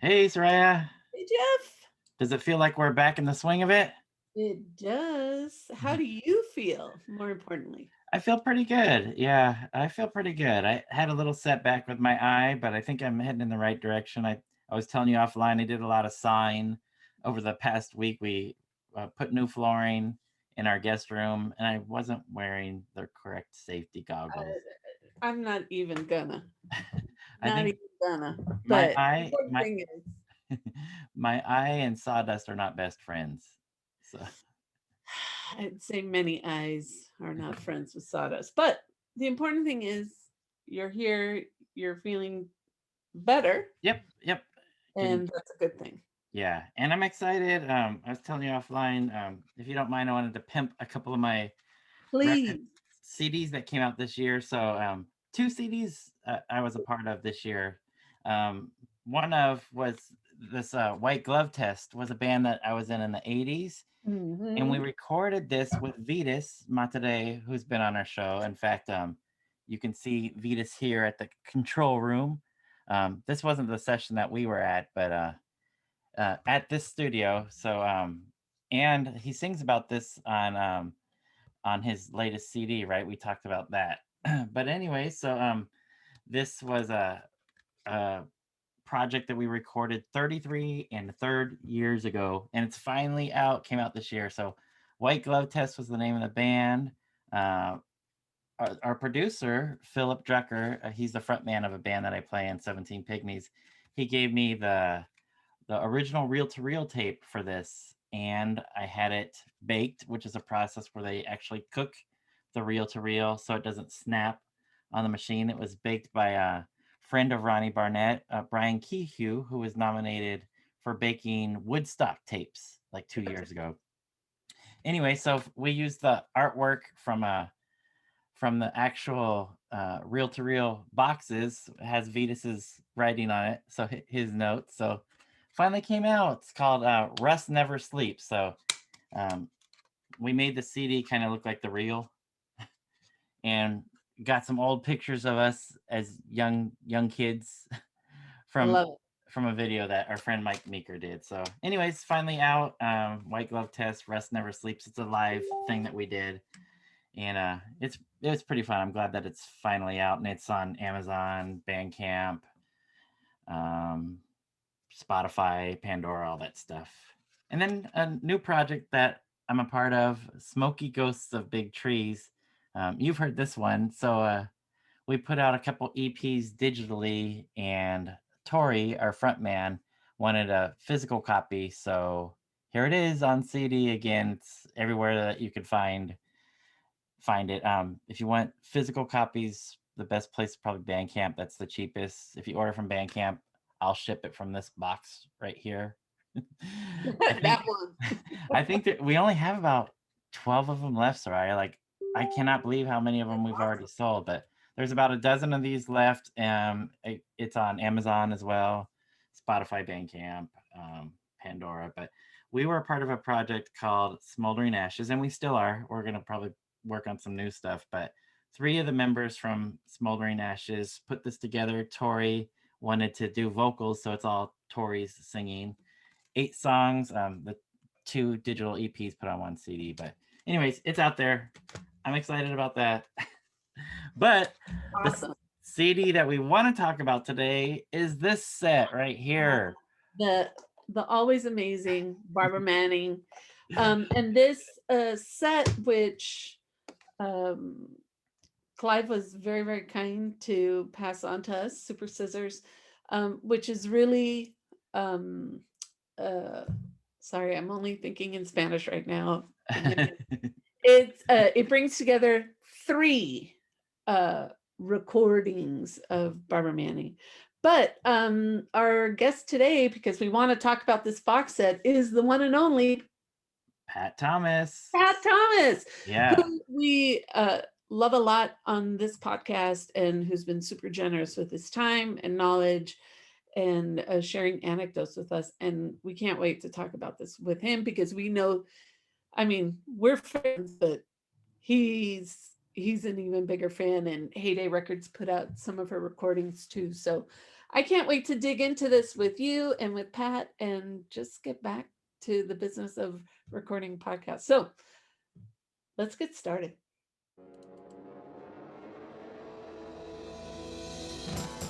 Hey, Soraya. Hey, Jeff. Does it feel like we're back in the swing of it? It does. How do you feel, more importantly? I feel pretty good. Yeah, I feel pretty good. I had a little setback with my eye, but I think I'm heading in the right direction. I was telling you offline, I did a lot of sawing over the past week. We put new flooring in our guest room, and I wasn't wearing the correct safety goggles. I'm not even gonna. I Not think even gonna. my But the eye, important my thing is, my eye and sawdust are not best friends. So I'd say many eyes are not friends with sawdust. But the important thing is, you're here, you're feeling better, yep. Getting and that's a good thing. Yeah, and I'm excited. I was telling you offline. If you don't mind, I wanted to pimp a couple of my record Please. CDs that came out this year. So, two CDs I was a part of this year. Um, one of was this White Glove Test was a band that I was in the '80s, and we Hmm. recorded this with Vitas Matade, who's been on our show. In fact, you can see Vitas here at the control room. This wasn't the session that we were at, but at this studio. So and he sings about this on his latest CD, right? We talked about that. But anyway, so this was a project that we recorded 33 and third years ago, and it's finally out. Came out this year. So White Glove Test was the name of the band. Uh, our producer Philip Drucker, he's the front man of a band that I play in, 17 Pygmies. He gave me the original reel-to-reel tape for this, and I had it baked, which is a process where they actually cook the reel-to-reel so it doesn't snap on the machine. It was baked by a friend of Ronnie Barnett, Brian Kehew, who was nominated for baking Woodstock tapes like 2 years ago. Anyway, so we used the artwork from the actual reel-to-reel boxes. It has Vitas's writing on it, so his notes. So finally came out. It's called Rust Never Sleeps. So um, we made the CD kind of look like the reel, and got some old pictures of us as young kids I from love it. from a video that our friend Mike Meeker did. So, anyways, finally out. White Glove Test, Rust Never Sleeps. It's a live thing that we did, and it was pretty fun. I'm glad that it's finally out, and it's on Amazon, Bandcamp, um, Spotify, Pandora, all that stuff. And then a new project that I'm a part of, Smoky Ghosts of Big Trees. You've heard this one, so we put out a couple EPs digitally, and Tori, our front man, wanted a physical copy, so here it is on CD again. It's everywhere that you could find it. If you want physical copies, the best place is probably Bandcamp. That's the cheapest. If you order from Bandcamp, I'll ship it from this box right here. I That think one. I think that we only have about 12 of them left, Soraya. Like, I cannot believe how many of them we've already sold, but there's about a dozen of these left. It's on Amazon as well, Spotify, Bandcamp, Pandora. But we were a part of a project called Smoldering Ashes, and we still are. We're gonna probably work on some new stuff, but three of the members from Smoldering Ashes put this together. Tori wanted to do vocals, so it's all Tori's singing. 8 songs. The two digital EPs put on one CD. But anyways, it's out there. I'm excited about that. But the Awesome. CD that we want to talk about today is this set right Uh, here. the the always amazing Barbara Manning, and this set, which um, Clive was very very kind to pass on to us, Super Scissors, which is really um, uh, sorry, I'm only thinking in Spanish right now. Forgive me. It brings together three uh, recordings of Barbara Manning. But our guest today, because we want to talk about this box set, is the one and only Pat Thomas. Pat Thomas, Yeah. who we love a lot on this podcast and who's been super generous with his time and knowledge and sharing anecdotes with us. And we can't wait to talk about this with him because we know, I mean, we're fans, but he's an even bigger fan, and Heyday Records put out some of her recordings too. So I can't wait to dig into this with you and with Pat and just get back to the business of recording podcasts. So let's get started.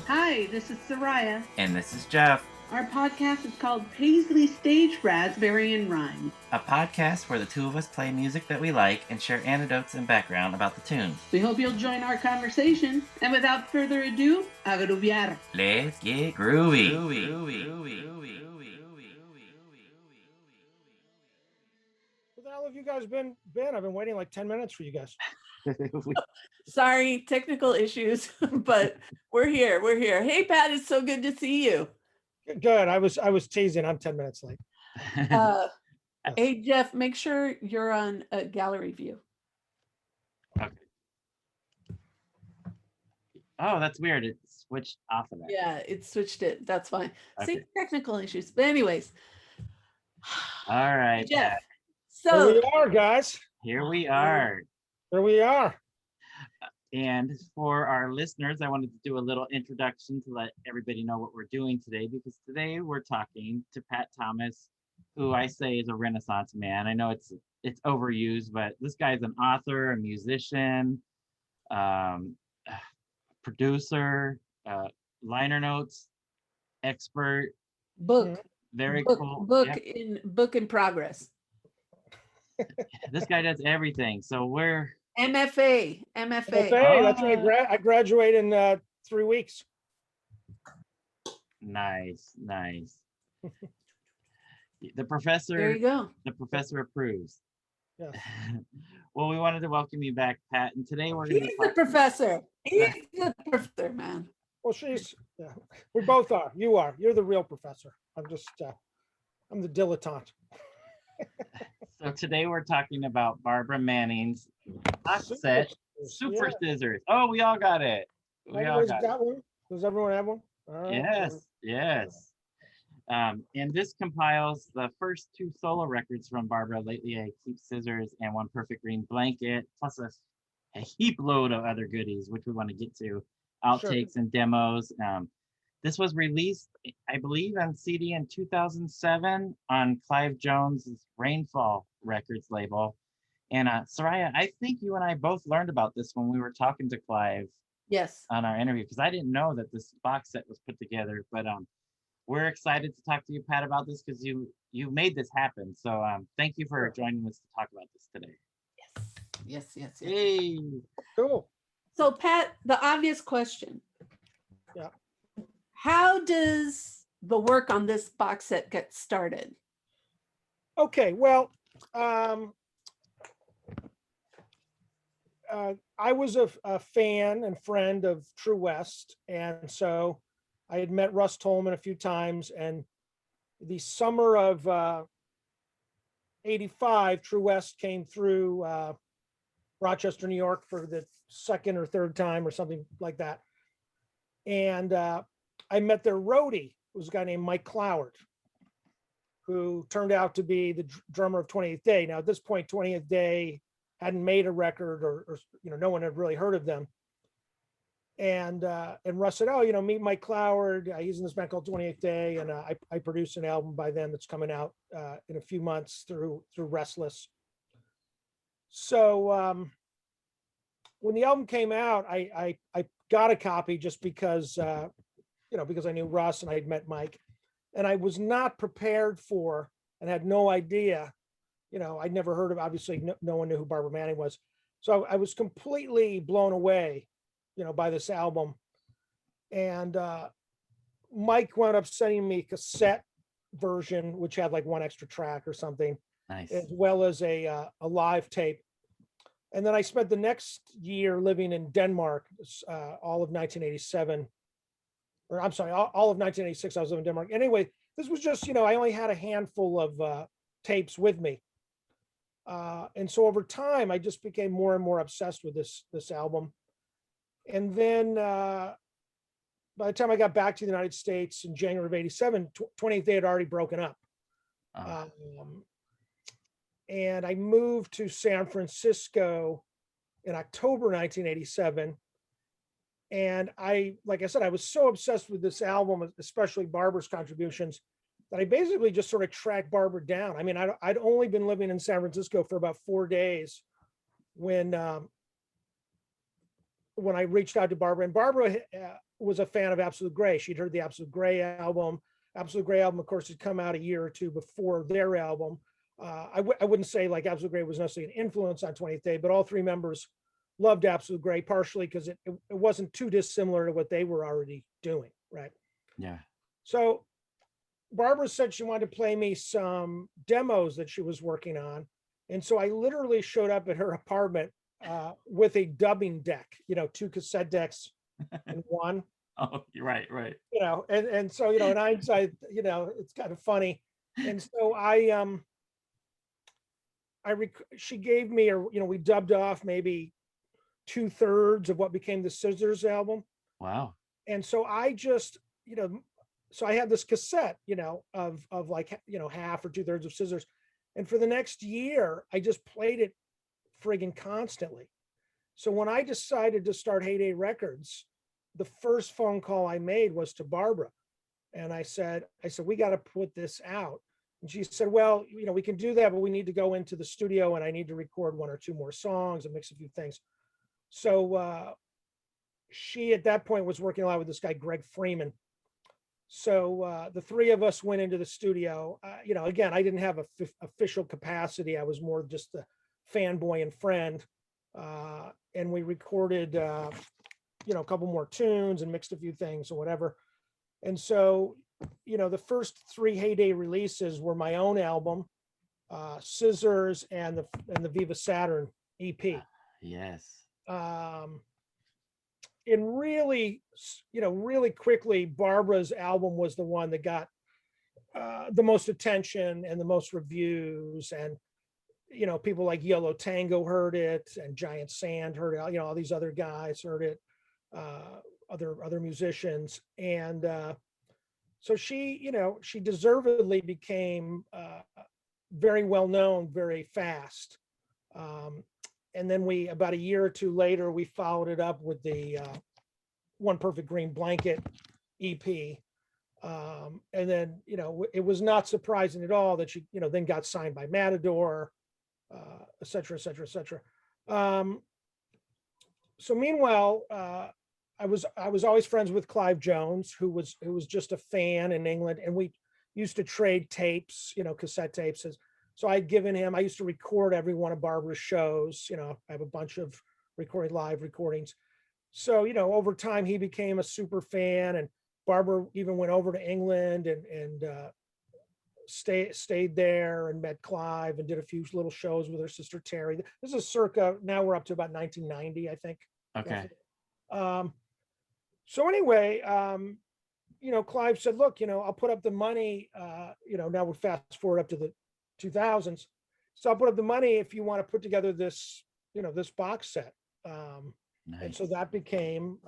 Hi, this is Soraya. And this is Jeff, Our podcast is called Paisley Stage Raspberry and Rhyme, a podcast where the two of us play music that we like and share anecdotes and background about the tunes. We hope you'll join our conversation. And without further ado, a grooviar. Let's get groovy. Where the hell have you guys been? I've been waiting like 10 minutes for you guys. Sorry, technical issues, but we're here. We're here. Hey, Pat, it's so good to see you. Good. I was teasing. I'm 10 minutes late. Hey, Jeff, make sure you're on a gallery view. Okay. Oh, that's weird. It switched off of that. Yeah, it switched it. That's fine. Okay. See, technical issues. But anyways. All right, Jeff. Pat. So here we are, guys. Here we are. Here we are. And for our listeners, I wanted to do a little introduction to let everybody know what we're doing today, because today we're talking to Pat Thomas, who I say is a Renaissance man. I know it's overused, but this guy's an author, a musician, producer, liner notes expert, book. Very book, cool. Book Yep. book in progress. This guy does everything. So we're MFA. Okay, that's right. I graduate in 3 weeks. Nice. The professor. There you go. The professor approves. Yes. Well, we wanted to welcome you back, Pat. And today we're going to He's the professor. He's the professor, man. Well, yeah, we both are. You are. You're the real professor. I'm the dilettante. So today we're talking about Barbara Manning's box set, Super Scissors. Oh, we all got it. Everybody's got one? Does everyone have one? All right. Yes. And this compiles the first 2 solo records from Barbara, Lately I Keep Scissors and One Perfect Green Blanket, plus a heap load of other goodies, which we want to get to, outtakes and demos. This was released, I believe, on CD in 2007 on Clive Jones's Rainfall Records label. And Soraya, I think you and I both learned about this when we were talking to Clive. Yes. On our interview, because I didn't know that this box set was put together. But we're excited to talk to you, Pat, about this, because you made this happen. So thank you for joining us to talk about this today. Yes. Hey. Cool. So, Pat, the obvious question. Yeah. How does the work on this box set get started? Okay, well, I was a fan and friend of True West, and so I had met Russ Tolman a few times, and the summer of '85, True West came through Rochester, New York for the second or third time or something like that. And I met their roadie. It was a guy named Mike Cloward, who turned out to be the drummer of 20th Day. Now, at this point, 20th Day hadn't made a record, or no one had really heard of them. And Russ said, "Oh, meet Mike Cloward. He's in this band called 20th Day, and I produced an album by them that's coming out in a few months through Restless." So when the album came out, I got a copy just because because I knew Russ and I'd met Mike, and I was not prepared for and had no idea. I'd never heard of. Obviously, no one knew who Barbara Manning was, so I was completely blown away, by this album. And Mike wound up sending me a cassette version, which had like one extra track or something, Nice. as well as a live tape. And then I spent the next year living in Denmark, all of 1987, or I'm sorry, all of 1986. I was living in Denmark. Anyway, this was just, I only had a handful of tapes with me. And so over time, I just became more and more obsessed with this album. And then by the time I got back to the United States in January of '87, 20th Day had already broken up. And I moved to San Francisco in October 1987. And like I said, I was so obsessed with this album, especially Barbara's contributions, that I basically just sort of tracked Barbara down. I mean, I'd only been living in San Francisco for about 4 days when I reached out to Barbara, and Barbara was a fan of Absolute Grey. She'd heard the Absolute Grey album. Absolute Grey album, of course, had come out a year or two before their album. I wouldn't say like Absolute Grey was necessarily an influence on 20th Day, but all three members loved Absolute Grey, partially because it wasn't too dissimilar to what they were already doing, right? Yeah. So Barbara said she wanted to play me some demos that she was working on. And so I literally showed up at her apartment with a dubbing deck, 2 cassette decks in one. Oh, you're right. And so, in hindsight, it's kind of funny. And so she gave me, we dubbed off maybe 2/3 of what became the Scissors album. Wow. And so I just, so I had this cassette, of like, half or 2/3 of Scissors. And for the next year, I just played it friggin' constantly. So when I decided to start Heyday Records, the first phone call I made was to Barbara. And I said, we got to put this out. And she said, well, we can do that, but we need to go into the studio and I need to record 1 or 2 more songs and mix a few things. So she at that point was working a lot with this guy, Greg Freeman. So the 3 of us went into the studio. Again, I didn't have official capacity. I was more just a fanboy and friend. And we recorded, a couple more tunes and mixed a few things or whatever. And so, the first 3 Heyday releases were my own album, Scissors, and the Viva Saturn EP. Yes. And really, really quickly, Barbara's album was the one that got the most attention and the most reviews. And, people like Yellow Tango heard it, and Giant Sand heard it, all these other guys heard it, other musicians. And so she deservedly became very well known very fast. And then about a year or 2 later, we followed it up with the One Perfect Green Blanket EP. And then, it was not surprising at all that she, then got signed by Matador, et cetera, et cetera, et cetera. So meanwhile, I was always friends with Clive Jones, who was just a fan in England. And we used to trade tapes, cassette tapes. So I used to record every one of Barbara's shows. I have a bunch of live recordings. So, over time he became a super fan, and Barbara even went over to England and stayed there and met Clive and did a few little shows with her sister Terry. This is now we're up to about 1990, I think. Okay. So anyway, Clive said, look, I'll put up the money, now we're fast forward up to the 2000s. So I'll put up the money if you want to put together this, this box set. Nice. And so that became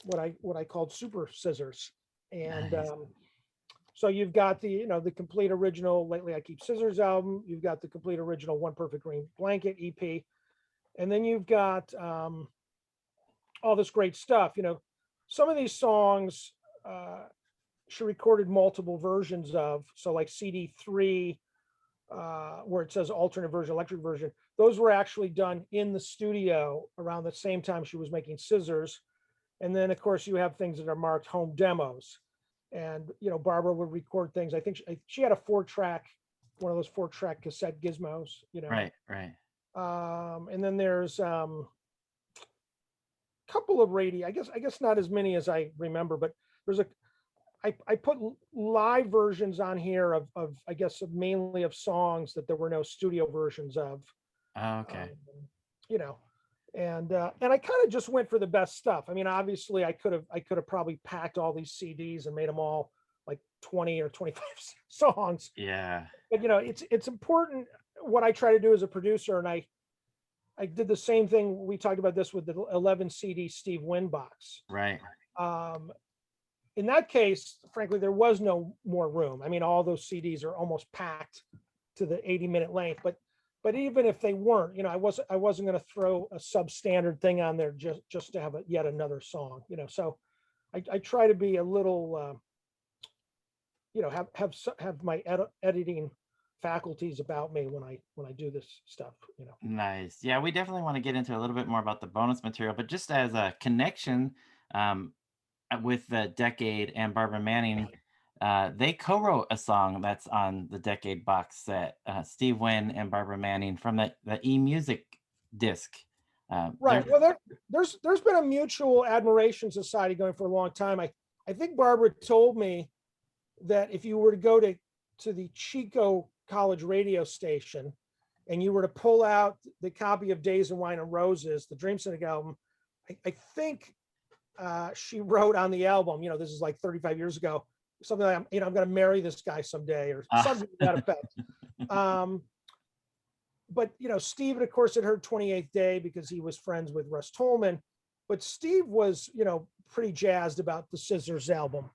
what I called Super Scissors. And Nice. so you've got the complete original Lately I Keep Scissors album. You've got the complete original One Perfect Green Blanket EP. And then you've got all this great stuff. Some of these songs she recorded multiple versions of. So like CD3, where it says alternate version, electric version, those were actually done in the studio around the same time she was making Scissors. And then of course you have things that are marked home demos. And, Barbara would record things. I think she had a 4-track, one of those 4-track cassette gizmos, Right. And then there's couple of radio, I guess not as many as I remember, but there's I put live versions on here of I guess mainly of songs that there were no studio versions of. Oh, okay. And I kind of just went for the best stuff. I mean, obviously I could have probably packed all these CDs and made them all like 20 or 25 songs. Yeah. But it's important what I try to do as a producer, and I did the same thing. We talked about this with the 11 CD Steve Wynn box. Right. In that case, frankly, there was no more room. I mean, all those CDs are almost packed to the 80-minute length, but but even if they weren't, I wasn't going to throw a substandard thing on there just to have yet another song, so I try to be a little, have my editing faculties about me when I do this stuff. Nice. Yeah, we definitely want to get into a little bit more about the bonus material, but just as a connection um, with the Decade and Barbara Manning, they co-wrote a song that's on the Decade box set. Steve Wynn and Barbara Manning from the E-Music disc. Right. Well, there's been a mutual admiration society going for a long time. I think Barbara told me that if you were to go to the Chico College radio station and you were to pull out the copy of Days of Wine and Roses, the Dream Cynic album, I think she wrote on the album, this is like 35 years ago, something like, I'm going to marry this guy someday or something to that effect. But, Steve, of course, had heard 28th Day because he was friends with Russ Tolman. But Steve was, pretty jazzed about the Scissors album,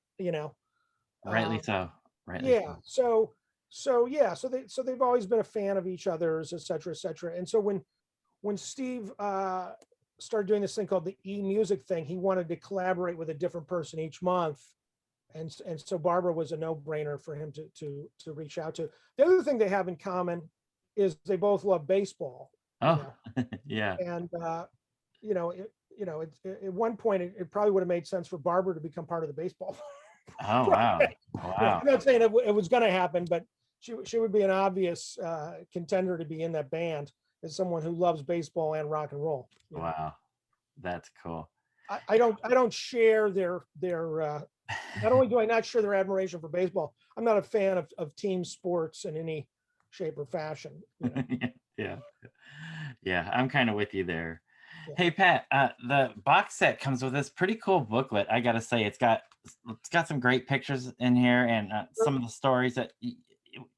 Rightly so. Rightly yeah. So they've always been a fan of each other's, et cetera, et cetera. And so when Steve started doing this thing called the E-Music thing, he wanted to collaborate with a different person each month. And so Barbara was a no-brainer for him to reach out to. The other thing they have in common is they both love baseball. Oh, yeah. And at one point it probably would have made sense for Barbara to become part of the baseball. Oh, wow. Wow. I'm not saying it was going to happen, but she would be an obvious contender to be in that band as someone who loves baseball and rock and roll. Wow, that's cool. I don't share their not only do I not share their admiration for baseball, I'm not a fan of team sports in any shape or fashion. Yeah, I'm kind of with you there. Yeah. Hey Pat, the box set comes with this pretty cool booklet. I gotta say, it's got some great pictures in here, and some of the stories that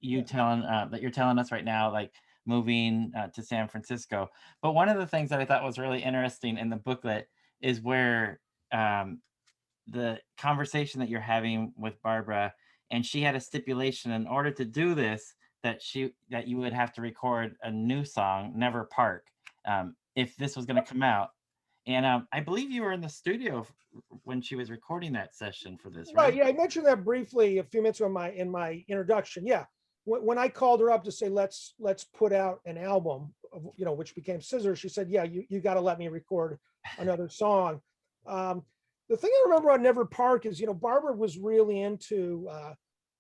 you're telling us right now, like moving to San Francisco. But one of the things that I thought was really interesting in the booklet is where the conversation that you're having with Barbara, and she had a stipulation in order to do this that you would have to record a new song, Never Park, if this was going to come out. And I believe you were in the studio when she was recording that session for this, right? Yeah, I mentioned that briefly a few minutes ago in my introduction. Yeah, when I called her up to say let's put out an album, which became Scissors, she said, "Yeah, you got to let me record another song." The thing I remember on Never Park is, Barbara was really into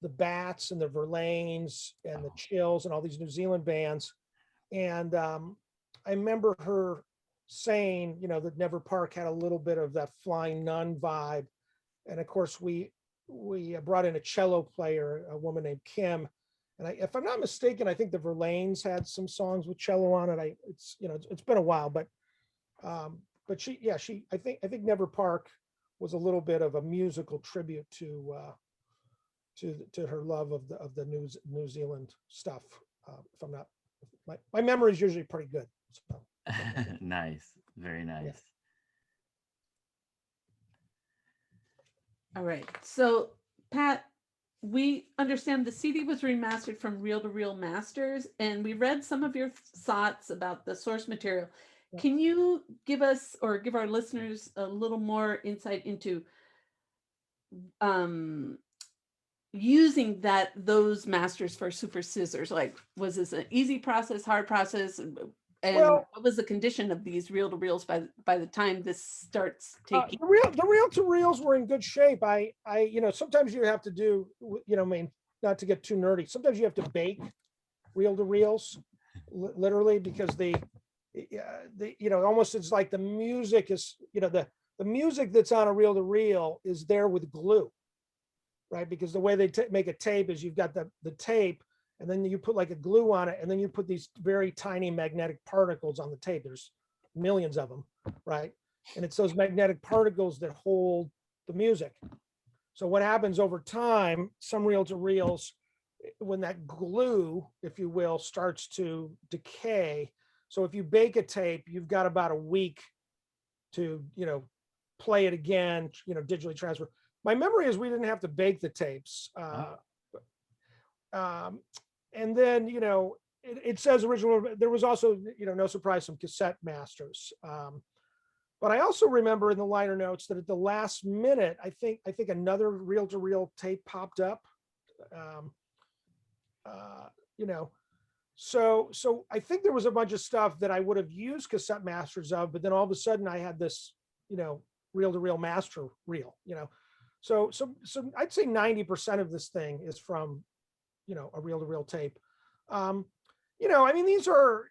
the Bats and the Verlaines and the Chills and all these New Zealand bands. And I remember her saying, that Never Park had a little bit of that Flying Nun vibe. And of course, we brought in a cello player, a woman named Kim. And if I'm not mistaken, I think the Verlaines had some songs with cello on it. It's been a while, but I think Never Park was a little bit of a musical tribute to her love of the New Zealand stuff. If I'm not, my memory is usually pretty good. So. Nice, very nice. Yeah. All right, so Pat, we understand the CD was remastered from reel to reel masters, and we read some of your thoughts about the source material. Yeah. Can you give us or give our listeners a little more insight into using those masters for Super Scissors? Like, was this an easy process, hard process? And what was the condition of these reel to reels by the time this starts taking? The reel to reels were in good shape. I sometimes you have to do, not to get too nerdy, sometimes you have to bake reel to reels, literally, because almost it's like the music is, the music that's on a reel to reel is there with glue, right? Because the way they make a tape is you've got the tape, and then you put like a glue on it, and then you put these very tiny magnetic particles on the tape. There's millions of them, right? And it's those magnetic particles that hold the music. So what happens over time, some reel to reels, when that glue, if you will, starts to decay. So if you bake a tape, you've got about a week to, play it again, digitally transfer. My memory is we didn't have to bake the tapes. And then, it says original. There was also, no surprise, some cassette masters. But I also remember in the liner notes that at the last minute, I think another reel-to-reel tape popped up. Um, you know, so I think there was a bunch of stuff that I would have used cassette masters of, but then all of a sudden I had this, reel-to-reel master reel. So I'd say 90% of this thing is from, a reel-to-reel tape. I mean, these are,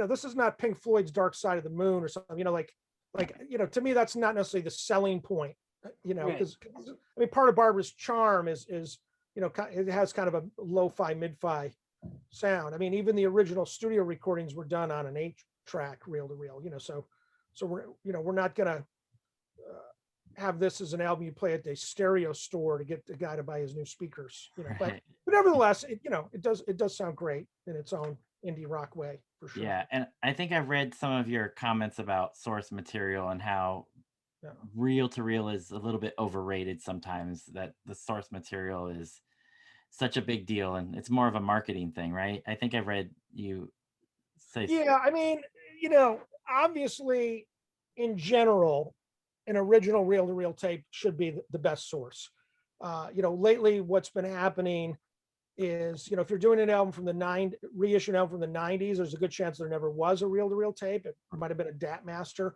this is not Pink Floyd's Dark Side of the Moon or something, to me, that's not necessarily the selling point, because I mean, part of Barbara's charm is, it has kind of a lo-fi, mid-fi sound. I mean, even the original studio recordings were done on an 8-track reel-to-reel, so we're not gonna have this as an album you play at the stereo store to get the guy to buy his new speakers, but nevertheless, it does sound great in its own indie rock way, for sure. Yeah, and I think I've read some of your comments about source material and how reel to reel is a little bit overrated sometimes, that the source material is such a big deal and it's more of a marketing thing, right? I think I've read you say. Yeah, I mean, obviously, in general, an original reel-to-reel tape should be the best source. Lately what's been happening is, if you're doing an album from the reissue album from the 90s, there's a good chance there never was a reel-to-reel tape. It might have been a DAT master.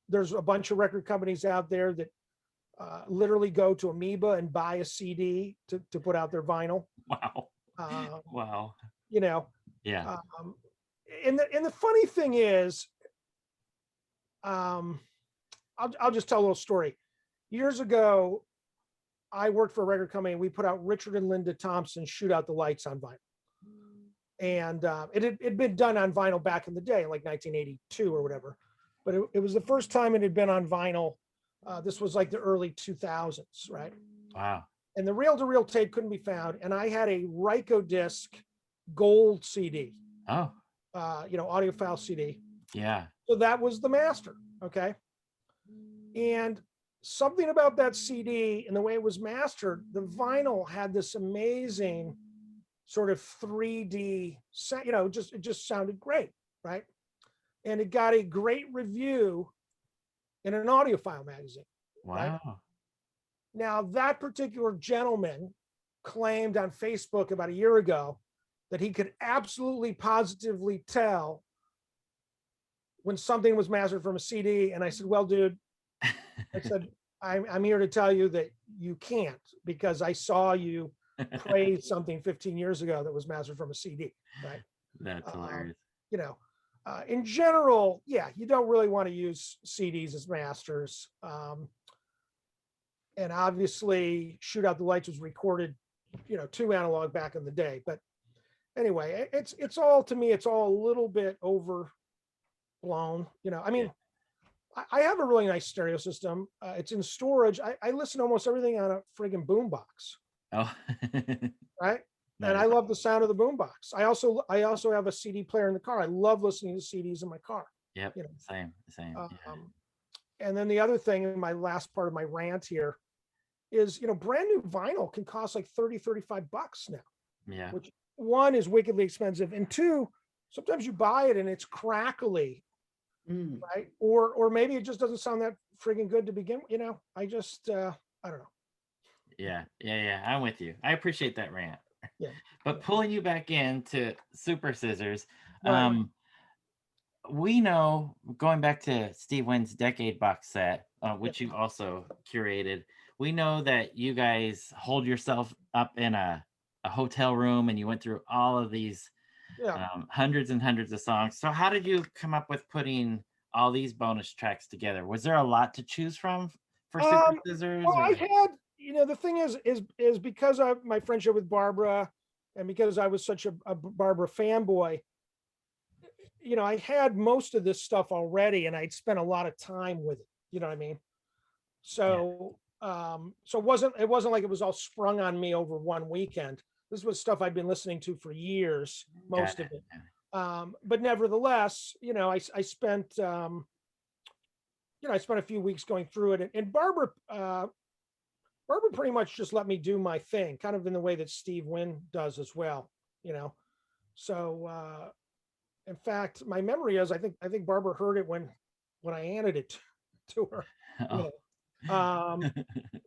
There's a bunch of record companies out there that literally go to Amoeba and buy a CD to put out their vinyl. Wow. Wow. Yeah. And the funny thing is, I'll just tell a little story. Years ago, I worked for a record company and we put out Richard and Linda Thompson's Shoot Out the Lights on vinyl. And it had been done on vinyl back in the day, like 1982 or whatever. But it was the first time it had been on vinyl. This was like the early 2000s, right? Wow. And the reel-to-reel tape couldn't be found. And I had a Rykodisc gold CD. Oh. Audiophile CD. Yeah. So that was the master, okay? And something about that CD and the way it was mastered, the vinyl had this amazing sort of 3D sound, it just sounded great, right? And it got a great review in an audiophile magazine. Wow. Right? Now, that particular gentleman claimed on Facebook about a year ago that he could absolutely positively tell when something was mastered from a CD. And I said, well, dude, I said, I'm here to tell you that you can't, because I saw you praise something 15 years ago that was mastered from a CD, right? That's hilarious. In general, yeah, you don't really want to use CDs as masters. And obviously, Shoot Out the Lights was recorded, to analog back in the day. But anyway, it's all, to me, it's all a little bit overblown. I mean, I have a really nice stereo system. It's in storage. I listen to almost everything on a friggin' boombox. Oh. Right. And I love the sound of the boombox. I also have a CD player in the car. I love listening to CDs in my car. Yep. Same. Yeah. And then the other thing in my last part of my rant here is, brand new vinyl can cost like $30-35 now. Yeah. Which, one, is wickedly expensive, and two, sometimes you buy it and it's crackly, right? Or maybe it just doesn't sound that friggin' good to begin with. I just I don't know. Yeah. I'm with you. I appreciate that rant. Yeah. But pulling you back into Super Scissors, Right. we know, going back to Steve Wynn's Decade box set, which you also curated, we know that you guys hold yourself up in a hotel room and you went through all of these hundreds and hundreds of songs. So how did you come up with putting all these bonus tracks together? Was there a lot to choose from for Super Scissors? Well, I had, the thing is because of my friendship with Barbara and because I was such a Barbara fanboy, I had most of this stuff already and I'd spent a lot of time with it. You know what I mean? So, so it wasn't like it was all sprung on me over one weekend. This was stuff I'd been listening to for years, most of it. But nevertheless, I spent, I spent a few weeks going through it, and Barbara pretty much just let me do my thing, kind of in the way that Steve Wynn does as well. So in fact, my memory is I think Barbara heard it when I handed it to her. You know,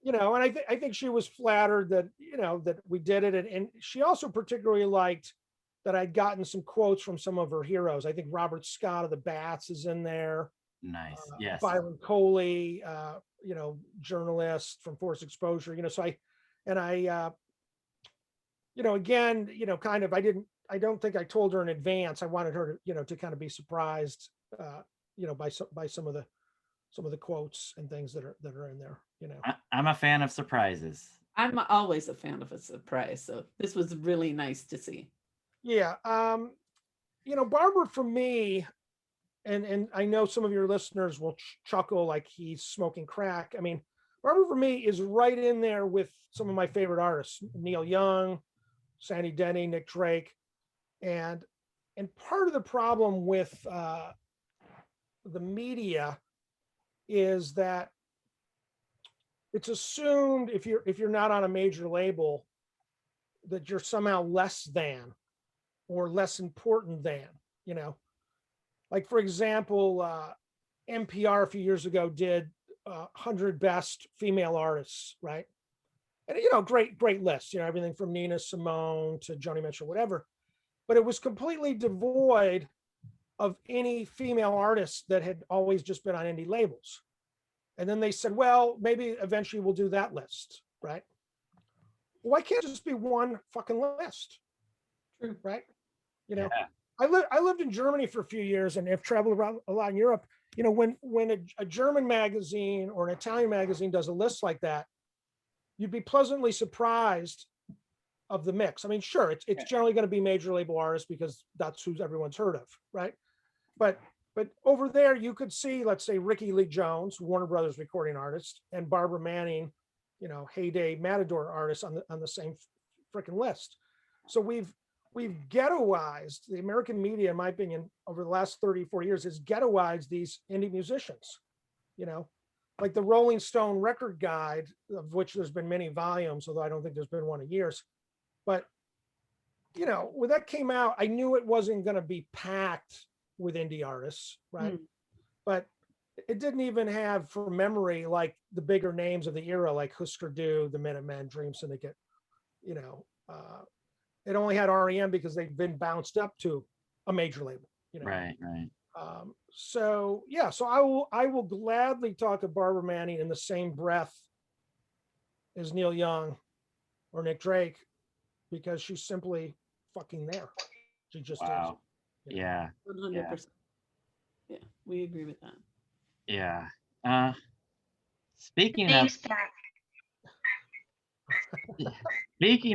you know, and I think she was flattered that, you know, that we did it. And she also particularly liked that I'd gotten some quotes from some of her heroes. I think Robert Scott of the Bats is in there. Nice. Yes. Byron Coley, you know, journalist from Forced Exposure, you know, so I, you know, again, you know, kind of, I don't think I told her in advance. I wanted her to, you know, to kind of be surprised, you know, by some of the quotes and things that are in there, you know. I'm a fan of surprises. I'm always a fan of a surprise. So this was really nice to see. Yeah. You know, Barbara, for me, and I know some of your listeners will chuckle like he's smoking crack. I mean, Barbara for me is right in there with some of my favorite artists, Neil Young, Sandy Denny, Nick Drake. And part of the problem with the media is that it's assumed if you're not on a major label that you're somehow less than or less important than, you know. Like, for example, NPR a few years ago did 100 best female artists, right? And, you know, great list, you know, everything from Nina Simone to Joni Mitchell, whatever. But it was completely devoid of any female artists that had always just been on indie labels. And then they said, well, maybe eventually we'll do that list, right? Why can't it just be one fucking list? True, right? You know, yeah. I lived in Germany for a few years and have traveled around a lot in Europe. You know, when a German magazine or an Italian magazine does a list like that, you'd be pleasantly surprised of the mix. I mean, sure, it's generally going to be major label artists because that's who everyone's heard of, right? But over there, you could see, let's say, Ricky Lee Jones, Warner Brothers recording artist, and Barbara Manning, you know, heyday Matador artists on the same freaking list. So we've ghettoized the American media, in my opinion, over the last 30, 40 years, has ghettoized these indie musicians, you know, like the Rolling Stone record guide, of which there's been many volumes, although I don't think there's been one in years. But, you know, when that came out, I knew it wasn't going to be packed with indie artists, right? But it didn't even have, from memory, like the bigger names of the era, like Husker Du, the Minutemen, Dream Syndicate, you know. It only had REM because they've been bounced up to a major label, you know. Right. So yeah, so I will gladly talk to Barbara Manning in the same breath as Neil Young or Nick Drake, because she's simply fucking there. She just is. You know? Yeah. 100%. Yeah, we agree with that. Yeah. Speaking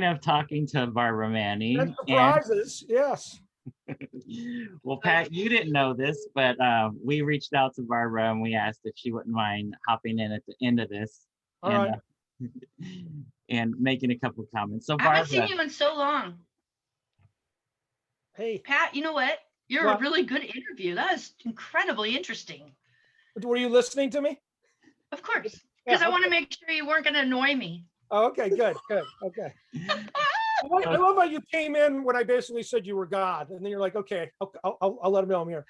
of talking to Barbara Manning, and surprises, yes. Well, Pat, you didn't know this, but we reached out to Barbara and we asked if she wouldn't mind hopping in at the end of this and making a couple of comments. So Barbara, I haven't seen you in so long. Hey, Pat, you know what? You're a really good interview. That is incredibly interesting. Were you listening to me? Of course, because I want to make sure you weren't going to annoy me. Oh, okay, good. Okay. I love how you came in when I basically said you were God, and then you're like, okay, I'll let him know I'm here.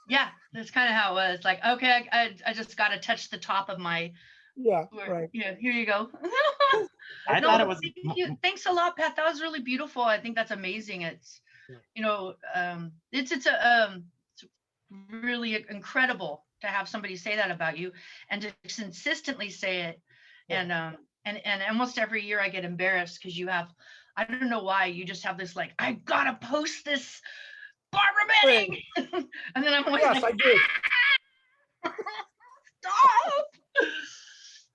Yeah, that's kind of how it was. Like, okay, I just got to touch the top of my. Yeah, right. Yeah, here you go. I thought it was. Thank you. Thanks a lot, Pat. That was really beautiful. I think that's amazing. It's, you know, it's really incredible to have somebody say that about you and to consistently say it. Yeah. And almost every year I get embarrassed because you have, I don't know why, you just have this like, I gotta post this Barbara Manning. And then I'm always yes, like, I do.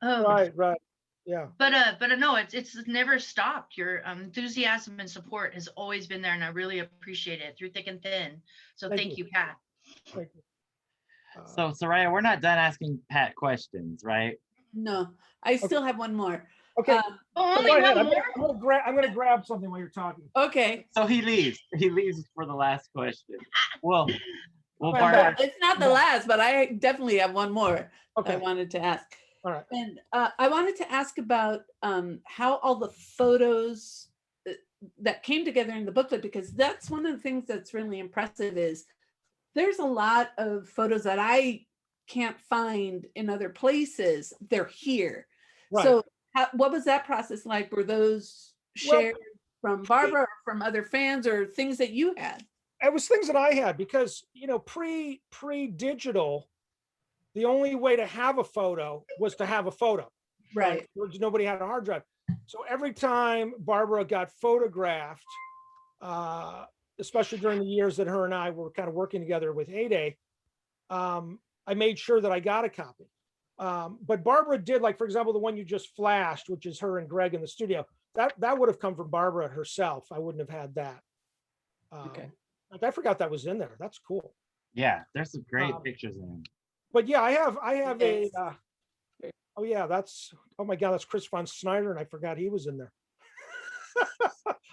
Stop. Right. Yeah. But no, it's never stopped. Your enthusiasm and support has always been there, and I really appreciate it through thick and thin. So thank you, Pat. Thank you. So Soraya, we're not done asking Pat questions, right? No, I still have one more. Okay. Only one more. I'm gonna grab something while you're talking. Okay. So he leaves for the last question. Well, Barbara, it's not the last, but I definitely have one more. Okay. I wanted to ask. All right. And I wanted to ask about how all the photos that came together in the booklet, because that's one of the things that's really impressive is there's a lot of photos that I can't find in other places. They're here. Right. So what was that process like? Were those shared from Barbara or from other fans, or things that you had? It was things that I had because, you know, pre-digital, the only way to have a photo was to have a photo. Right. Nobody had a hard drive. So every time Barbara got photographed, especially during the years that her and I were kind of working together with Heyday, I made sure that I got a copy. But Barbara did, like, for example, the one you just flashed, which is her and Greg in the studio, that would have come from Barbara herself. I wouldn't have had that. Okay. I forgot that was in there. That's cool. Yeah, there's some great pictures in it. But yeah, I have Yes. oh yeah, oh my God, that's Chris von Snyder, and I forgot he was in there.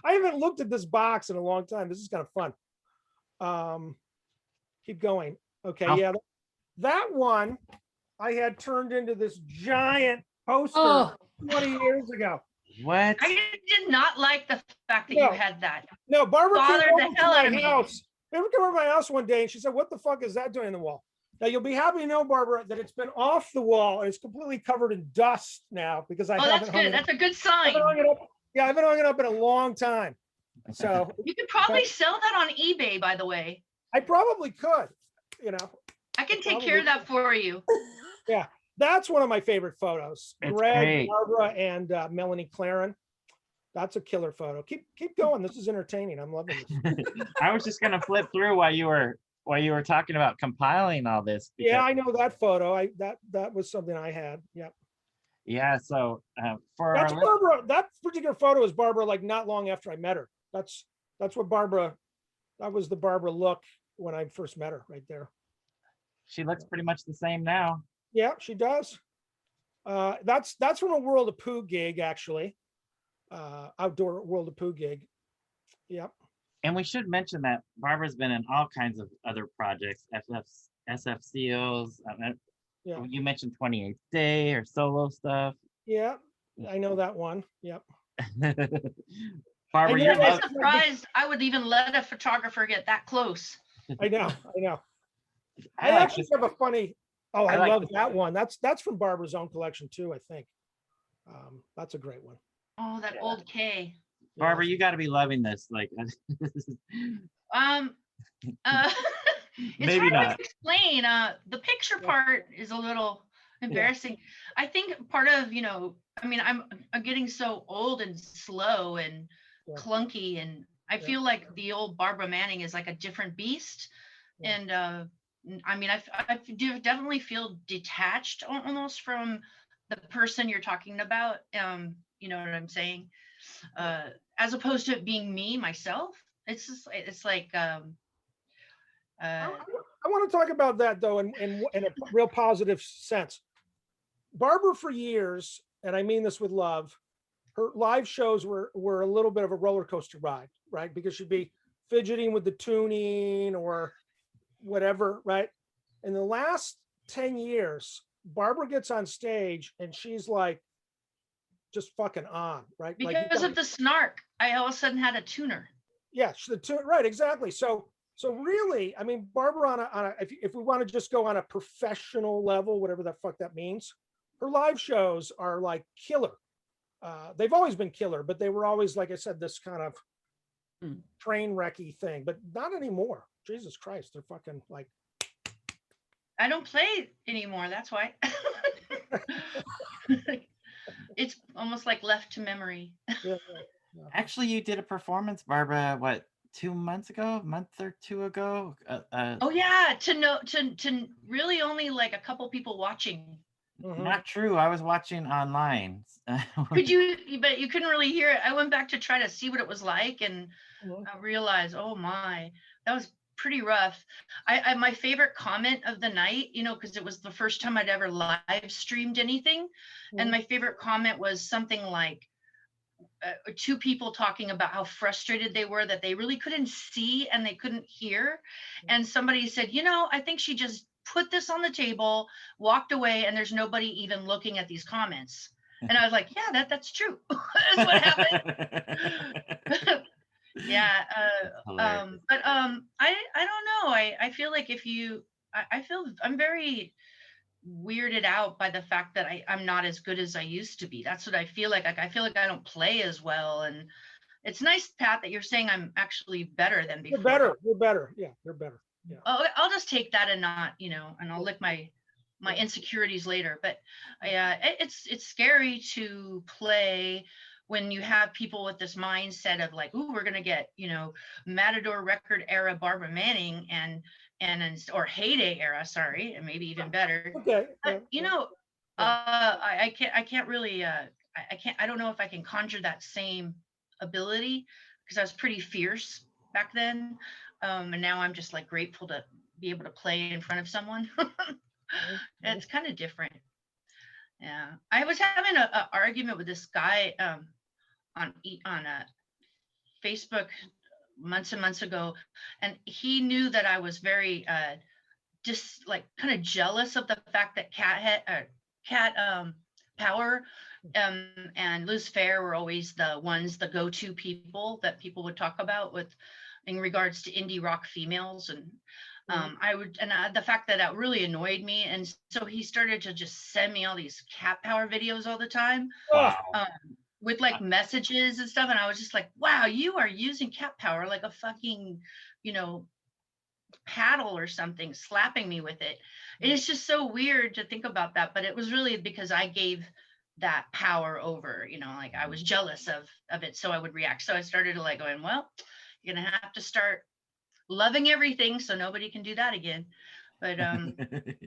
I haven't looked at this box in a long time. This is kind of fun. Keep going. Okay, yeah, that one I had turned into this giant poster 20 years ago. What? I did not like the fact that No. you had that. No, Barbara Bothered came the over to hell out of my me. house. Barbara came over to my house one day and she said, "What the fuck is that doing in the wall?" Now you'll be happy to know, Barbara, that it's been off the wall and it's completely covered in dust now because I Oh, haven't that's hung good. it That's up. a good I sign. haven't hung it up. Yeah, I haven't hung it up in a long time. So You could probably sell that on eBay, by the way. I probably could, you know. I can take care of that for you. Yeah, that's one of my favorite photos. It's Greg, great. Barbara, and Melanie Claren. That's a killer photo. Keep going. This is entertaining. I'm loving this. I was just gonna flip through while you were talking about compiling all this. Yeah, I know that photo. That was something I had. Yep. Yeah. So for That's our Barbara. That particular photo is Barbara, like not long after I met her. That's what Barbara. That was the Barbara look when I first met her, right there. she looks pretty much the same now. Yeah, she does. That's from a World of Pooh gig, actually. Outdoor World of Pooh gig. Yep. And we should mention that Barbara's been in all kinds of other projects, SFCOs. Yeah. You mentioned 28th Day or solo stuff. Yeah, I know that one. Yep. Barbara, I you're know I'm love- surprised I would even let a photographer get that close. I know. I I like actually have a funny. Oh, I like love this. that one. That's from Barbara's own collection too, I think. That's a great one. Oh, that old K. Barbara, you got to be loving this. Like, Um, it's maybe hard not. to explain. The picture part is a little embarrassing. I think part of, I mean, I'm getting so old and slow and clunky, and I feel like the old Barbara Manning is like a different beast. And I mean, I do definitely feel detached almost from the person you're talking about. You know what I'm saying? As opposed to it being me myself. It's just, it's like I want to talk about that though in a real positive sense. Barbara, for years, and I mean this with love, her live shows were a little bit of a roller coaster ride, right? Because she'd be fidgeting with the tuning or whatever, right? In the last 10 years, Barbara gets on stage and she's like just fucking on, right? because of the snark, I all of a sudden had a tuner. Yeah, right, exactly. So really, I mean, Barbara on a if we want to just go on a professional level, whatever the fuck that means, her live shows are like killer. They've always been killer, but they were always, like I said, this kind of train wrecky thing, but not anymore. Jesus Christ, they're fucking like. I don't play anymore. That's why. It's almost like left to memory. Yeah. Actually, you did a performance, Barbara, what, 2 months ago, a month or two ago? Oh yeah, to really only like a couple people watching. Not true. I was watching online. But you couldn't really hear it. I went back to try to see what it was like, and I realized, oh my, that was pretty rough. I my favorite comment of the night, because it was the first time I'd ever live streamed anything, and my favorite comment was something like two people talking about how frustrated they were that they really couldn't see and they couldn't hear, and somebody said, I think she just put this on the table, walked away, and there's nobody even looking at these comments. And I was like, yeah, that's true. That's what happened. Yeah. Hilarious. But I don't know. I feel like if you, I feel I'm very weirded out by the fact that I'm not as good as I used to be. That's what I feel like. Like I feel like I don't play as well. And it's nice, Pat, that you're saying I'm actually better than You're before. better. You're better. Yeah, you're better. Yeah. I'll just take that and not, and I'll lick my Yeah. insecurities later. But it's scary to play when you have people with this mindset of like, ooh, we're gonna get, Matador record era Barbara Manning or heyday era, sorry, and maybe even better. Okay. But I can't really I don't know if I can conjure that same ability because I was pretty fierce back then. And now I'm just like grateful to be able to play in front of someone. It's kind of different. Yeah. I was having a argument with this guy on Facebook months and months ago, and he knew that I was very just like kind of jealous of the fact that Cat Power and Liz Fair were always the go-to people that people would talk about with in regards to indie rock females. And the fact that that really annoyed me. And so he started to just send me all these Cat Power videos all the time. Oh, With like messages and stuff. And I was just like, wow, you are using Cat Power like a fucking, paddle or something, slapping me with it. And it's just so weird to think about that. But it was really because I gave that power over, like I was jealous of it. So I would react. So I started to like going, well, you're gonna have to start loving everything so nobody can do that again. But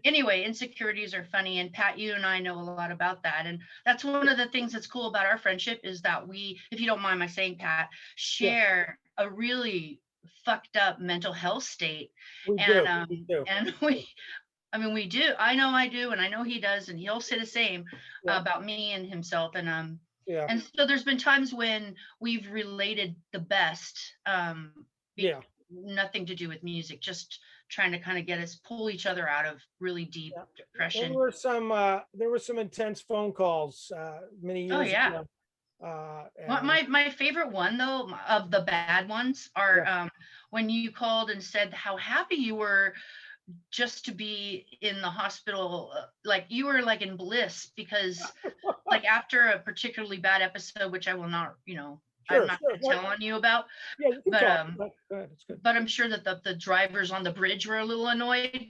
anyway, insecurities are funny. And Pat, you and I know a lot about that. And that's one of the things that's cool about our friendship is that we, if you don't mind my saying, Pat, share a really fucked up mental health state. we And do. and we do. I know I do, and I know he does, and he'll say the same about me and himself. And Yeah. and so there's been times when we've related the best. Nothing to do with music, just trying to kind of pull each other out of really deep depression. There were some intense phone calls many years ago. My favorite one though of the bad ones are when you called and said how happy you were just to be in the hospital, like you were like in bliss because like after a particularly bad episode, which I will not, I'm not going to tell on you about, but I'm sure that the drivers on the bridge were a little annoyed.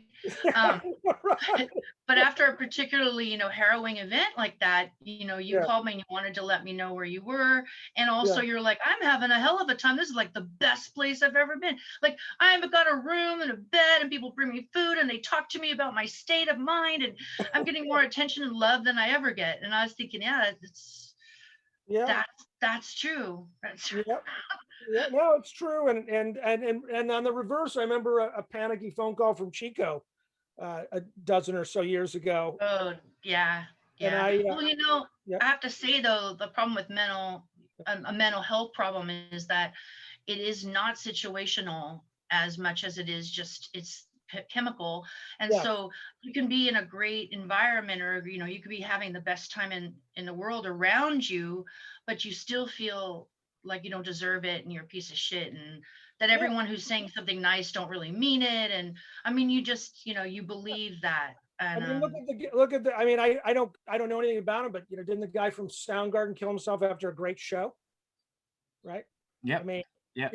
But after a particularly, harrowing event like that, you called me and you wanted to let me know where you were. And also you're like, I'm having a hell of a time. This is like the best place I've ever been. Like I've got a room and a bed and people bring me food and they talk to me about my state of mind and I'm getting more attention and love than I ever get. And I was thinking, that's true. That's true. Yeah, no, it's true. And on the reverse, I remember a panicky phone call from Chico a dozen or so years ago. Oh, yeah. And I have to say though, the problem with a mental health problem is that it is not situational as much as it is just it's chemical. And so you can be in a great environment or, you could be having the best time in the world around you, but you still feel like you don't deserve it and you're a piece of shit and that everyone who's saying something nice don't really mean it. And I mean, you just, you believe that. And I mean, look at the, I mean, I don't know anything about him, but didn't the guy from Soundgarden kill himself after a great show? Right. Yeah. I mean, yeah.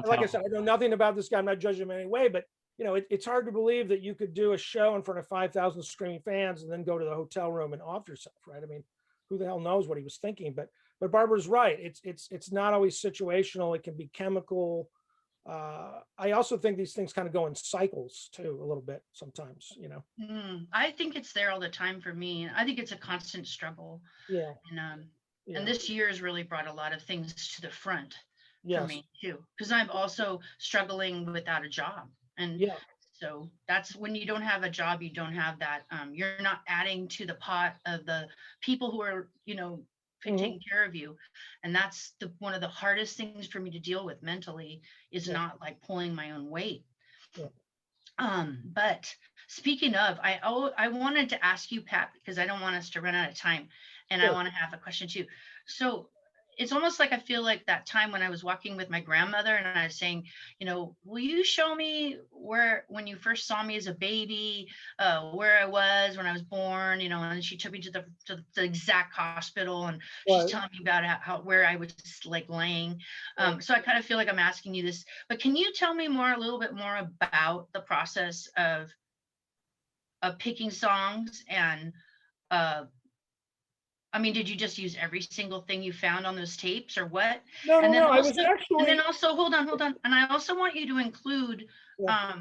like I said, I know nothing about this guy. I'm not judging him in any way, but it's hard to believe that you could do a show in front of 5,000 screaming fans and then go to the hotel room and off yourself. Right. I mean, who the hell knows what he was thinking, but Barbara's right. It's not always situational. It can be chemical. I also think these things kind of go in cycles too, a little bit sometimes, I think it's there all the time for me. I think it's a constant struggle. Yeah. And this year has really brought a lot of things to the front for me too, because I'm also struggling without a job. And so that's when you don't have a job, you don't have that, you're not adding to the pot of the people who are, taking care of you. And that's one of the hardest things for me to deal with mentally is not like pulling my own weight. But speaking of, I wanted to ask you, Pat, because I don't want us to run out of time and I want to have a question too. So it's almost like I feel like that time when I was walking with my grandmother and I was saying, you know, will you show me when you first saw me as a baby, where I was when I was born, you know, and she took me to the exact hospital, and she's Right. telling me about where I was like laying. So I kind of feel like I'm asking you this, but can you tell me a little bit more about the process of picking songs and, I mean, did you just use every single thing you found on those tapes or what? No, And no, then no. I was also, actually, hold on. And I also want you to include, yeah.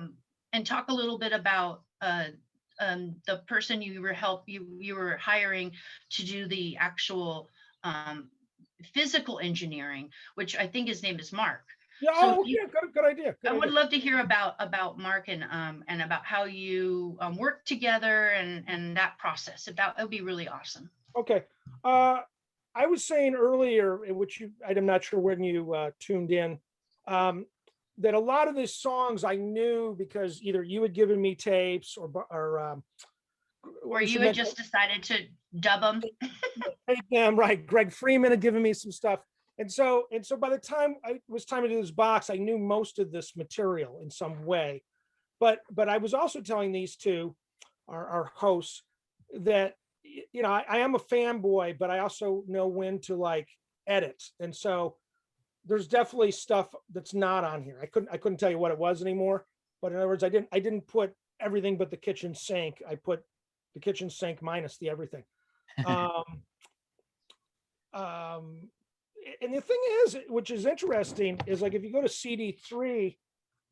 and talk a little bit about, the person you were hiring to do the actual, physical engineering, which I think his name is Mark. Yeah. So if Oh, you, yeah. Good idea. Good I would idea. love to hear about Mark and about how you work together and that process. If that would be really awesome. Okay. I was saying earlier, which I'm not sure when you tuned in, that a lot of these songs I knew because either you had given me tapes or Or what was you you had mentioned? just decided to dub them. Take them, right. Greg Freeman had given me some stuff. And so by the time it was time to do this box, I knew most of this material in some way. But I was also telling these two, our hosts, that you know, I am a fanboy, but I also know when to like edit. And so there's definitely stuff that's not on here. I couldn't tell you what it was anymore. But in other words, I didn't put everything but the kitchen sink. I put the kitchen sink minus the everything. Um, um, and the thing is, which is interesting, is like if you go to CD3,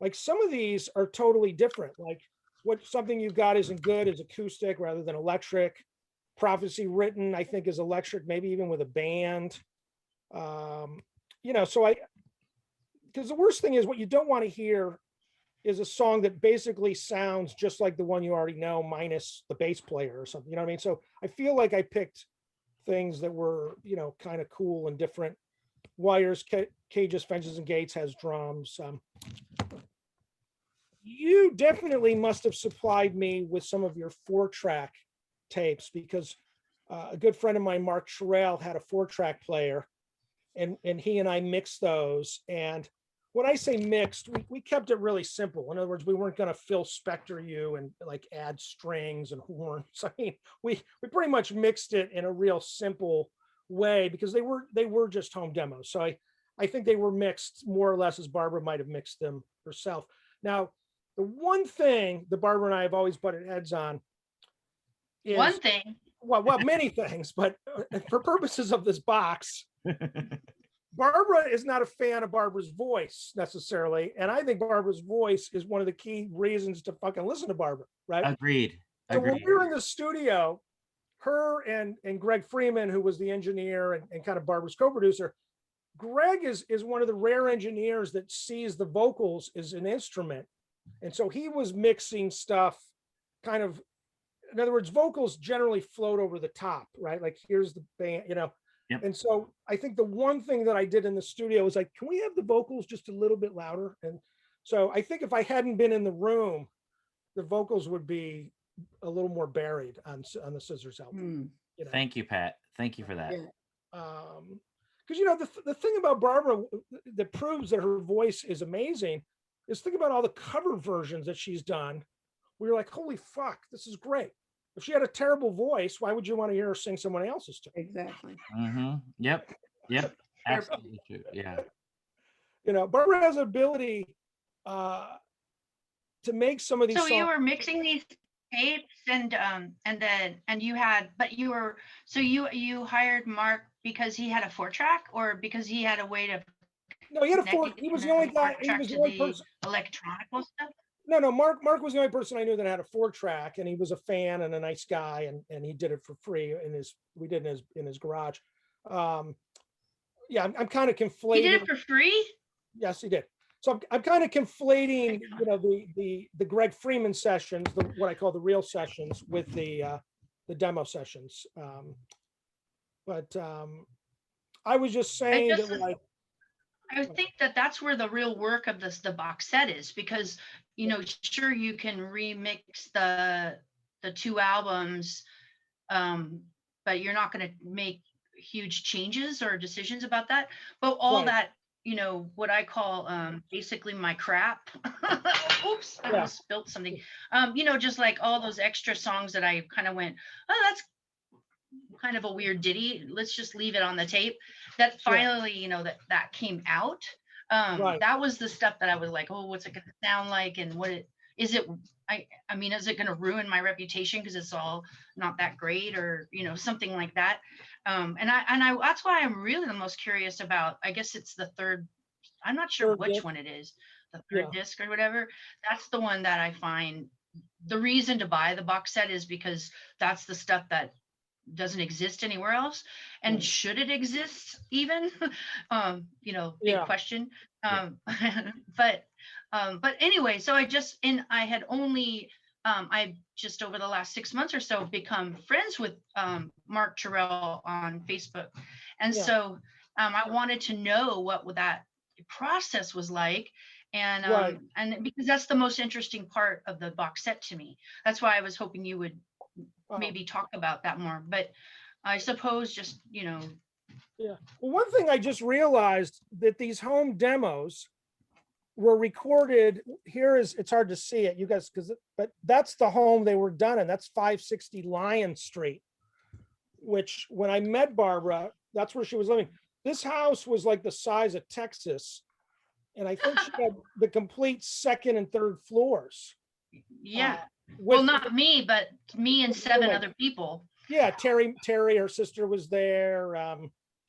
like some of these are totally different. Like what something you've got isn't good is acoustic rather than electric. Prophecy Written, I think, is electric, maybe even with a band. You know, so because the worst thing is what you don't want to hear is a song that basically sounds just like the one you already know, minus the bass player or something. You know what I mean? So I feel like I picked things that were, you know, kind of cool and different. Wires, Cages, Fences, and Gates has drums. You definitely must have supplied me with some of your 4-track tapes because a good friend of mine, Mark Sherrill, had a 4-track player, and he and I mixed those. And when I say mixed, we kept it really simple. In other words, we weren't going to Phil Spector you and like add strings and horns. I mean, we pretty much mixed it in a real simple way because they were just home demos. So I think they were mixed more or less as Barbara might have mixed them herself. Now, the one thing that Barbara and I have always butted heads on is One thing. well, many things, but for purposes of this box, Barbara is not a fan of Barbara's voice necessarily. And I think Barbara's voice is one of the key reasons to fucking listen to Barbara, right? Agreed. So when Agreed. we were in the studio, her and Greg Freeman, who was the engineer and kind of Barbara's co-producer, Greg is one of the rare engineers that sees the vocals as an instrument. And so he was mixing stuff kind of, in other words, vocals generally float over the top, right? Like here's the band, you know. Yep. And so I think the one thing that I did in the studio was like, can we have the vocals just a little bit louder? And so I think if I hadn't been in the room, the vocals would be a little more buried on the Scissors album. You know? Thank you, Pat. Thank you for that. Because you know the thing about Barbara that proves that her voice is amazing is think about all the cover versions that she's done. We were like, holy fuck, this is great. If she had a terrible voice, why would you want to hear her sing someone else's too? Exactly. Mm-hmm. Yep. Absolutely true. Yeah. You know, Barbara has an ability to make some of these So songs. you were mixing these tapes and you hired Mark because he had a 4-track or because he had a way to No, he had a 4. He was the only guy. He was the only person. Electronic stuff. No. Mark was the only person I knew that had a 4-track, and he was a fan and a nice guy, and he did it for free we did in his garage. Yeah, I'm kind of conflating. He did it for free? Yes, he did. So I'm kind of conflating, you know, the Greg Freeman sessions, what I call the real sessions, with the demo sessions. But I was just saying that like. I would think that that's where the real work of the box set is, because you know, sure, you can remix the 2 albums, but you're not going to make huge changes or decisions about that, but all Right. that, you know, what I call basically my crap. Oops, I Yeah. almost spilt something. You know, just like all those extra songs that I kind of went, oh, that's kind of a weird ditty. Let's just leave it on the tape. That finally, you know, that came out. Right. That was the stuff that I was like, oh, what's it gonna sound like, and what it is it. I mean, is it gonna ruin my reputation because it's all not that great, or you know, something like that. And I that's why I'm really the most curious about. I guess it's the third. I'm not sure Third which disc. one it is. The third Yeah. disc or whatever. That's the one that I find the reason to buy the box set is because that's the stuff that doesn't exist anywhere else, and Right. should it exist even? You know, big Yeah. question. Yeah. But anyway, so I had only I just over the last 6 months or so become friends with Mark Terrell on Facebook, and Yeah. so I wanted to know what that process was like, Right. and because that's the most interesting part of the box set to me. That's why I was hoping you would Oh, maybe talk about that more. But I suppose just, you know, yeah. Well, one thing I just realized that these home demos were recorded here is it's hard to see it, you guys, but that's the home they were done in. That's 560 Lion Street, which when I met Barbara, that's where she was living. This house was like the size of Texas. And I think she had the complete second and third floors. yeah. With, Well, not me, but me and 7 other people. yeah, Terry, her sister was there. A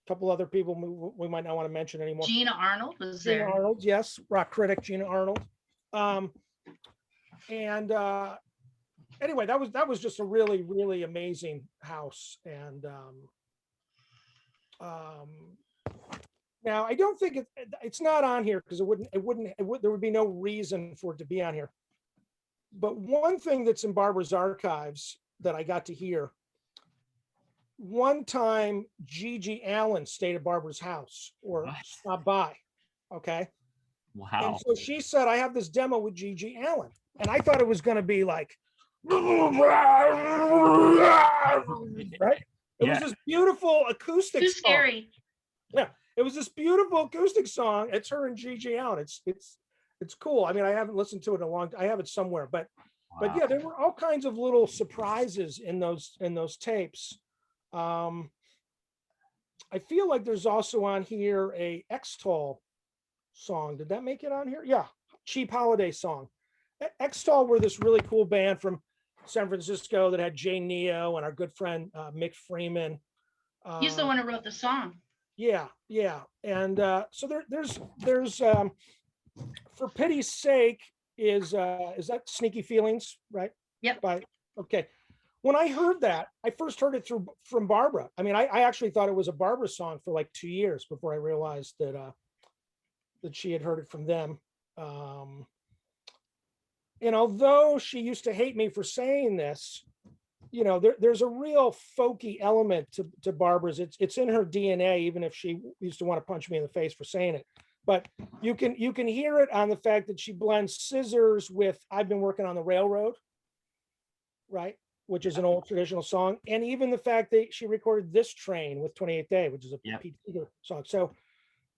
couple other people we might not want to mention anymore. Gina Arnold was Gina there. Arnold, yes, rock critic Gina Arnold. And anyway, that was just a really, really amazing house. And now I don't think it's not on here because there would be no reason for it to be on here. But one thing that's in Barbara's archives that I got to hear, one time Gigi Allen stayed at Barbara's house or What? stopped by. Okay. And Wow. so she said, I have this demo with Gigi Allen. And I thought it was going to be like, right? It was this beautiful acoustic Too song. scary. Yeah. It was this beautiful acoustic song. It's her and Gigi Allen. It's cool. I mean, I haven't listened to it in a long time. I have it somewhere, but yeah, there were all kinds of little surprises in those tapes. I feel like there's also on here a X-Tol song. Did that make it on here? Yeah, Cheap Holiday song. X-Tol were this really cool band from San Francisco that had Jay Neo and our good friend Mick Freeman. He's the one who wrote the song. Yeah, and so there's For Pity's Sake is that Sneaky Feelings, right? Yep. Okay. When I heard that, I first heard it from Barbara. I mean, I actually thought it was a Barbara song for like 2 years before I realized that she had heard it from them. And although she used to hate me for saying this, you know, there's a real folky element to Barbara's. It's in her DNA, even if she used to want to punch me in the face for saying it. But you can hear it on the fact that she blends Scissors with I've Been Working on the Railroad, right? Which is an old traditional song. And even the fact that she recorded This Train with 28th Day, which is a Pete Seeger song.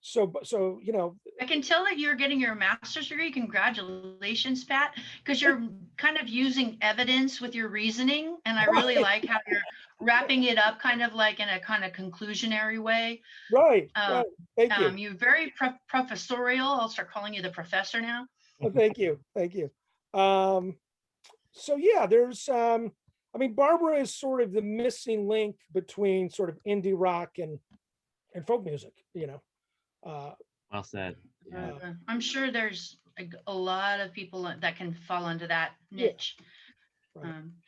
So, you know. I can tell that you're getting your master's degree. Congratulations, Pat, because you're kind of using evidence with your reasoning. And I really like how you're wrapping it up kind of like in a kind of conclusionary way. Right. Thank you. You're very professorial. I'll start calling you the professor now. Well, thank you. So yeah, there's, I mean, Barbara is sort of the missing link between sort of indie rock and folk music, you know. Well said. Yeah. I'm sure there's a lot of people that can fall into that niche. Yeah.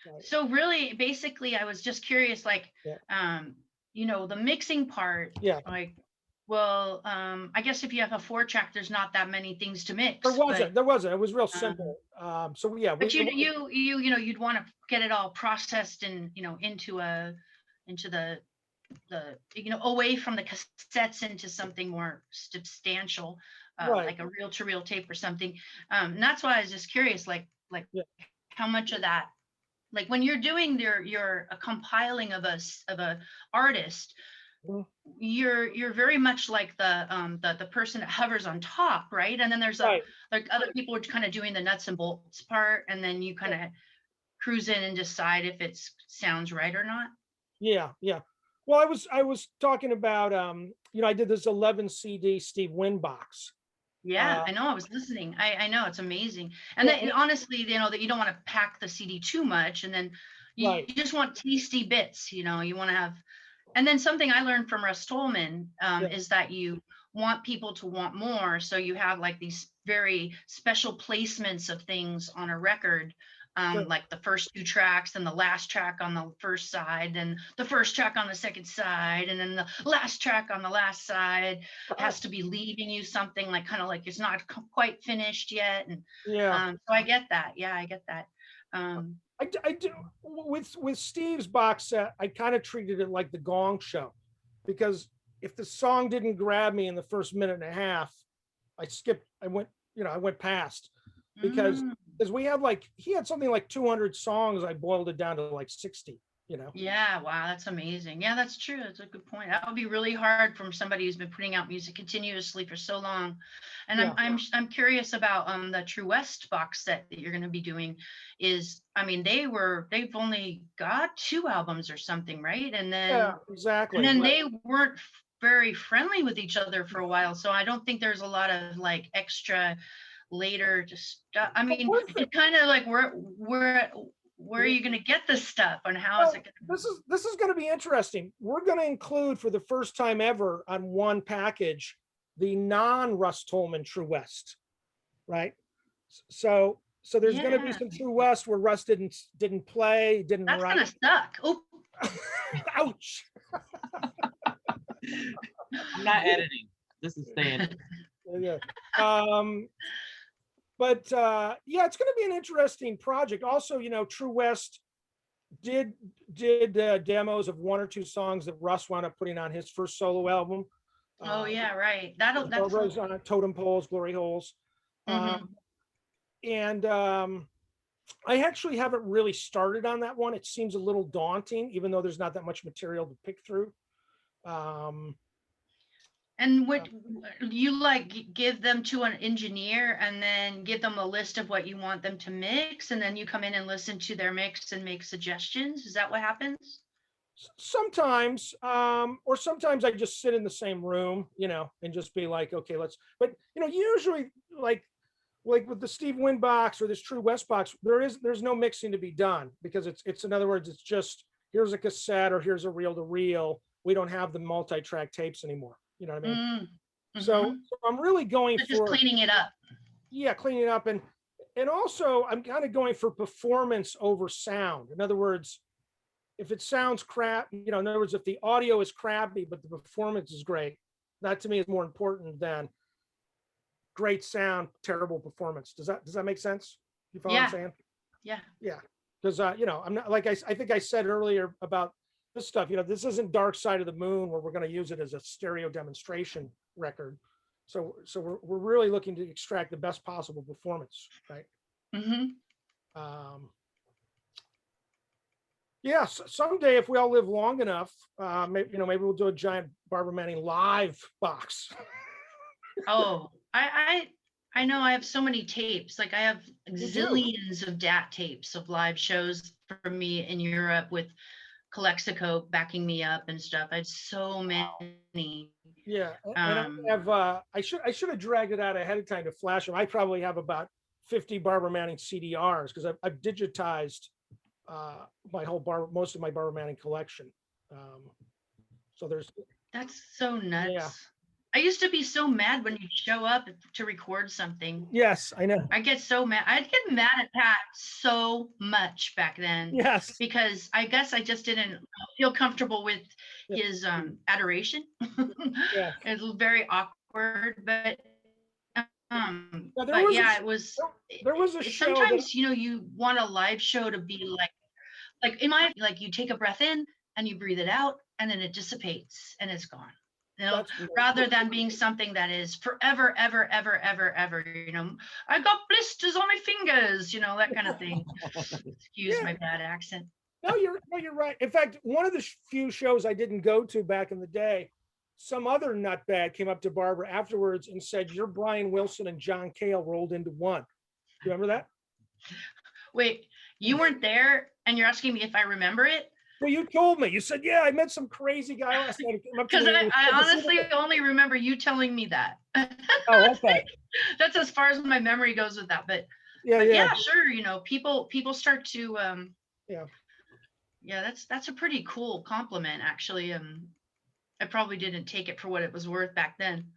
Right. So really, basically, I was just curious, like, you know, the mixing part. Yeah. Like, well, I guess if you have a 4-track, there's not that many things to mix. There wasn't. It was real simple. So yeah. But you know, you'd want to get it all processed and, you know, into the you know, away from the cassettes into something more substantial, like a reel-to-reel tape or something. And that's why I was just curious, like how much of that, like when you're doing your compiling of a artist, Mhm. you're very much like the person that hovers on top, right? And then there's Right. like other people are kind of doing the nuts and bolts part, and then you kind of cruise in and decide if it sounds right or not. Yeah, yeah. Well, I was talking about I did this 11 CD Steve Wynn box. Yeah, Uh, I know. I was listening. I know it's amazing. And yeah, then and honestly, that you don't want to pack the CD too much, and then you right. just want tasty bits. You want to have. And then something I learned from Russ Tolman Yeah, is that you want people to want more, so you have like these very special placements of things on a record. sure. Like the first two tracks and the last track on the first side, and the first track on the second side, and then the last track on the last side has to be leaving you something like kind of like it's not quite finished yet. And Yeah. so I get that. Yeah, I get that. I do with Steve's box set. I kind of treated it like the Gong Show, because if the song didn't grab me in the first minute and a half, I skipped. I went past, because mm. we had he had something like 200 songs. I boiled it down to like 60. Yeah, wow, that's amazing. Yeah, that's true. That's a good point. That would be really hard from somebody who's been putting out music continuously for so long. And Yeah. I'm curious about the True West box set that you're going to be doing. I mean, they've only got 2 albums or something, right? And Yeah, then exactly. they weren't very friendly with each other for a while. So I don't think there's a lot of like extra later just I mean, it's kind of like where are you going to get this stuff, and how is it going to This is going to be interesting. We're going to include, for the first time ever on one package, the non-Russ Tolman True West, right? So there's going to be Yeah, some True West where Russ didn't play, didn't that's write. gonna suck. Oh, Ouch. I'm not editing. This is staying. Yeah. But yeah, it's going to be an interesting project. Also, True West did demos of 1 or 2 songs that Russ wound up putting on his first solo album. oh yeah, right. That's on Totem Poles, Glory Holes. Mhm. And I actually haven't really started on that one. It seems a little daunting, even though there's not that much material to pick through. And what you like give them to an engineer and then give them a list of what you want them to mix, and then you come in and listen to their mix and make suggestions? Is that what happens? Sometimes, or sometimes I just sit in the same room, and just be like, okay, but usually like with the Steve Wynn box or this True West box, there's no mixing to be done, because it's in other words, it's just, here's a cassette or here's a reel to reel. We don't have the multi-track tapes anymore. You know what I mean? Mm-hmm. So I'm really going So for just cleaning it up. Yeah, cleaning it up, and also I'm kind of going for performance over sound. In other words, if it sounds crap, in other words, if the audio is crappy but the performance is great, that to me is more important than great sound, terrible performance. Does that make sense? You follow what I'm saying? Yeah. Yeah. Because I'm not, like I think I said earlier about this stuff, this isn't Dark Side of the Moon where we're going to use it as a stereo demonstration record. So we're really looking to extract the best possible performance, right? Mm-hmm. Yeah, someday if we all live long enough, maybe we'll do a giant Barbara Manning live box. Oh, I know I have so many tapes. Like I have zillions of DAT tapes of live shows from me in Europe with Calexico backing me up and stuff. I had so many. Yeah, and I should have dragged it out ahead of time to flash them. I probably have about 50 Barbara Manning CDRs, because I've digitized most of my Barbara Manning collection. So that's so nuts. Yeah. I used to be so mad when you show up to record something. Yes, I know. I get so mad. I'd get mad at Pat so much back then. Yes. Because I guess I just didn't feel comfortable with his adoration. Yeah. It was very awkward, but it was. There was a show. Sometimes you want a live show to be like in my you take a breath in and you breathe it out, and then it dissipates and it's gone. Rather than being something that is forever, ever, ever, ever, ever, I got blisters on my fingers, that kind of thing. Excuse my bad accent. No, you're right. In fact, one of the few shows I didn't go to back in the day, some other nutbag came up to Barbara afterwards and said, "You're Brian Wilson and John Cale rolled into one." You remember that? Wait, you weren't there and you're asking me if I remember it? Well, you told me. You said, "Yeah, I met some crazy guy last night who came up to Because me." I honestly only remember you telling me that. Oh, okay. That's as far as my memory goes with that. But Yeah. yeah, sure. People start to Yeah. yeah, that's a pretty cool compliment, actually. I probably didn't take it for what it was worth back then.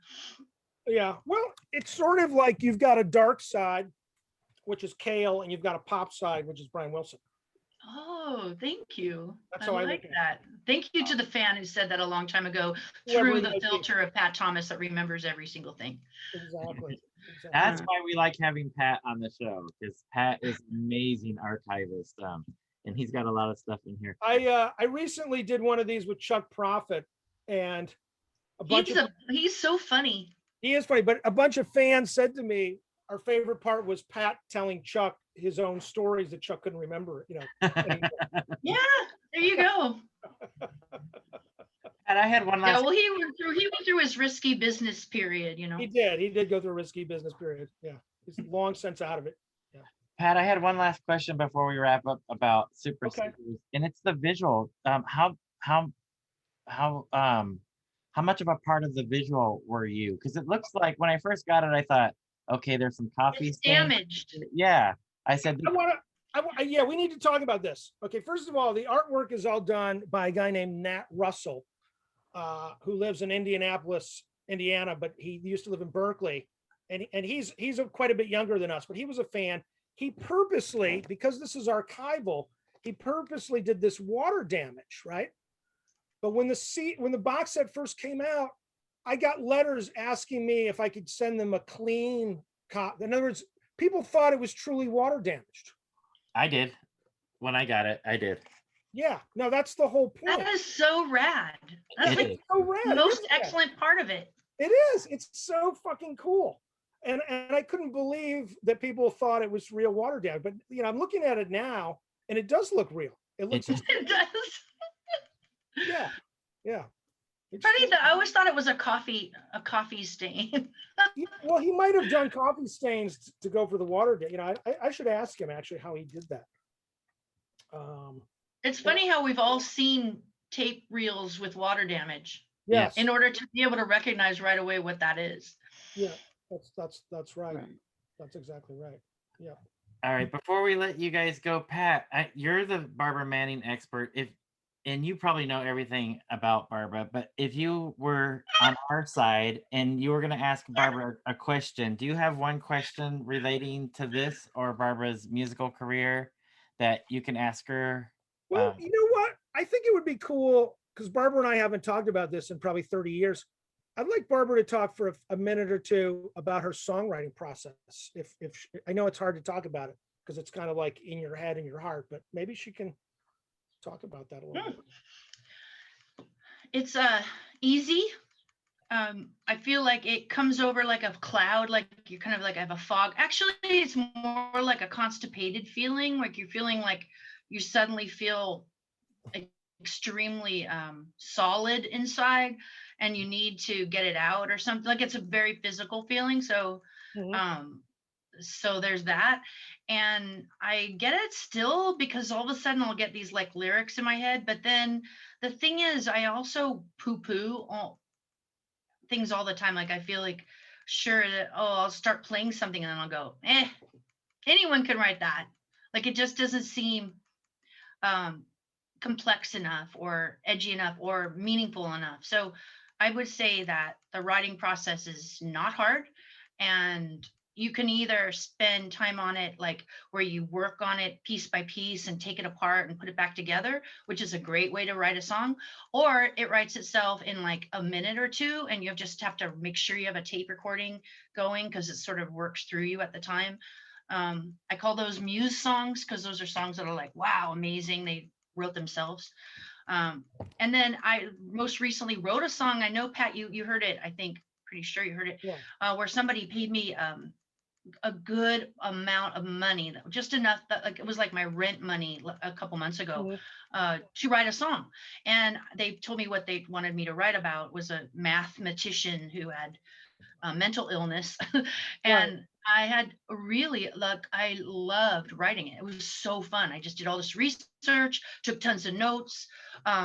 Yeah. Well, it's sort of like you've got a dark side, which is Cale, and you've got a pop side, which is Brian Wilson. Oh, thank you. That's I how I like look at that. Thank you to the fan who said that a long time ago Whoever through he the might be. filter of Pat Thomas that remembers every single thing. Exactly. That's why we like having Pat on the show, because Pat is an amazing archivist, and he's got a lot of stuff in here. I recently did one of these with Chuck Prophet, and a bunch of He's so funny. he is funny, but a bunch of fans said to me, our favorite part was Pat telling Chuck his own stories that Chuck couldn't remember, anymore. Yeah, there you go. And I had one last. Yeah, well, he went through his risky business period, He did go through a risky business period. Yeah, he's long since out of it. Yeah. Pat, I had one last question before we wrap up about Super Seekers, and it's the visual. How much of a part of the visual were you? Because it looks like when I first got it, I thought, okay, there's some coffee It's stains. damaged. Yeah, we need to talk about this. Okay, first of all, the artwork is all done by a guy named Nat Russell, who lives in Indianapolis, Indiana, but he used to live in Berkeley, and he's quite a bit younger than us, but he was a fan. He purposely, because this is archival, he purposely did this water damage, right? But when the box set first came out, I got letters asking me if I could send them a clean copy. In other words, people thought it was truly water damaged. I did. When I got it, I did. Yeah, no, that's the whole point. That is so rad. That's like so rad. The most excellent part of it. It is. It's so fucking cool. And I couldn't believe that people thought it was real water damage. But I'm looking at it now, and it does look real. It looks. It does. Yeah. Funny that I always thought it was a coffee stain. Well, he might have done coffee stains to go for the water. I should ask him actually how he did that. It's funny how we've all seen tape reels with water damage. Yes. In order to be able to recognize right away what that is. Yeah, that's right. That's exactly right. Yeah. All right. Before we let you guys go, Pat, you're the Barbara Manning expert. And you probably know everything about Barbara, but if you were on our side and you were going to ask Barbara a question, do you have one question relating to this or Barbara's musical career that you can ask her? Well, you know what? I think it would be cool because Barbara and I haven't talked about this in probably 30 years. I'd like Barbara to talk for a minute or two about her songwriting process. If I know it's hard to talk about it because it's kind of like in your head and your heart, but maybe she can talk about that a little bit. It's easy. I feel like it comes over like a cloud, like you're kind of like have a fog. Actually, it's more like a constipated feeling, like you're feeling like you suddenly feel extremely solid inside and you need to get it out or something. Like it's a very physical feeling. So so there's that. And I get it still because all of a sudden I'll get these like lyrics in my head. But then the thing is, I also poo-poo things all the time. Like I feel like sure that, I'll start playing something and then I'll go, anyone can write that. Like it just doesn't seem complex enough or edgy enough or meaningful enough. So I would say that the writing process is not hard, and you can either spend time on it like where you work on it piece by piece and take it apart and put it back together, which is a great way to write a song, or it writes itself in like a minute or two and you just have to make sure you have a tape recording going because it sort of works through you at the time. I call those muse songs because those are songs that are like, wow, amazing. They wrote themselves. And then I most recently wrote a song. I know, Pat, you heard it, I think, pretty sure you heard it, where somebody paid me a good amount of money, just enough that like it was like my rent money a couple months ago, to write a song. And they told me what they wanted me to write about was a mathematician who had mental illness. And I had really like, I loved writing it. It was so fun. I just did all this research, took tons of notes,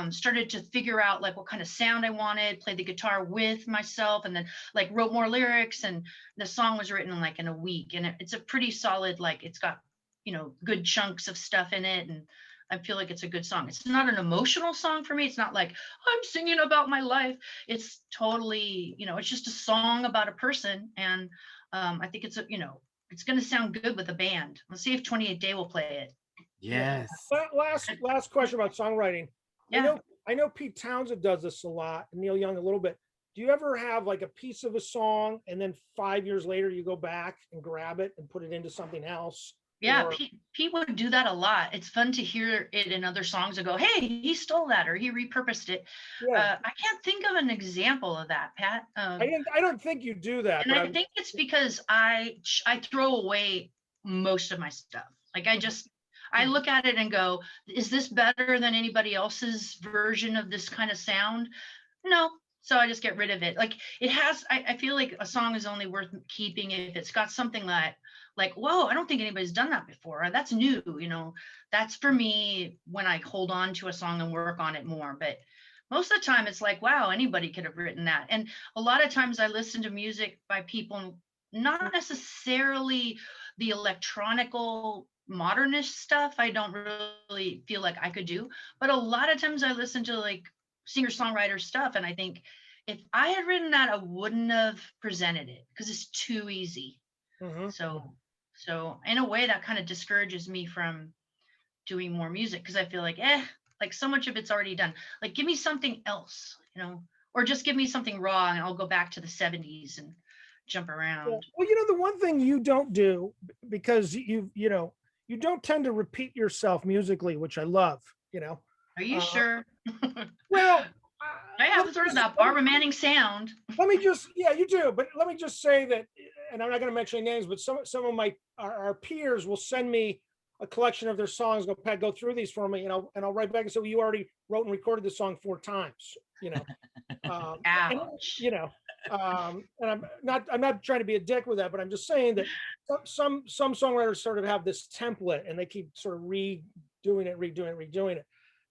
started to figure out like what kind of sound I wanted, played the guitar with myself, and then like wrote more lyrics. And the song was written like in a week. And it's a pretty solid, like it's got, you know, good chunks of stuff in it. And I feel like it's a good song. It's not an emotional song for me. It's not like I'm singing about my life. It's totally, you know, it's just a song about a person. And I think it's, you know, it's going to sound good with a band. Let's see if 28 Day will play it. Yes. Last question about songwriting. Yeah. I know Pete Townsend does this a lot, and Neil Young a little bit. Do you ever have like a piece of a song and then 5 years later you go back and grab it and put it into something else? Yeah, Or- Pete would do that a lot. It's fun to hear it in other songs and go, hey, he stole that or he repurposed it. Yeah. I can't think of an example of that, Pat. I don't think you do that. And But I think it's because I throw away most of my stuff. Like I look at it and go, is this better than anybody else's version of this kind of sound? No. So I just get rid of it. Like it has, I feel like a song is only worth keeping if it's got something that like, whoa, I don't think anybody's done that before. That's new, you know. That's for me when I hold on to a song and work on it more. But most of the time it's like, wow, anybody could have written that. And a lot of times I listen to music by people, not necessarily the electronical modernist stuff. I don't really feel like I could do, but a lot of times I listen to like singer-songwriter stuff. And I think if I had written that, I wouldn't have presented it because it's too easy. Mhm. So in a way that kind of discourages me from doing more music because I feel like, like so much of it's already done. Like give me something else, you know, or just give me something raw and I'll go back to the 70s and jump around. Well, you know, the one thing you don't do, because you don't tend to repeat yourself musically, which I love, you know. Are you sure? Well, I have sort of that Barbara Manning sound. let me just, yeah, you do, but let me just say that, and I'm not going to mention any names, but some of our peers will send me a collection of their songs. Go, Pat, go through these for me, and I'll write back and say, well, you already wrote and recorded the song 4 times, you know. And, Ouch. you know, and I'm not trying to be a dick with that, but I'm just saying that some songwriters sort of have this template and they keep sort of redoing it.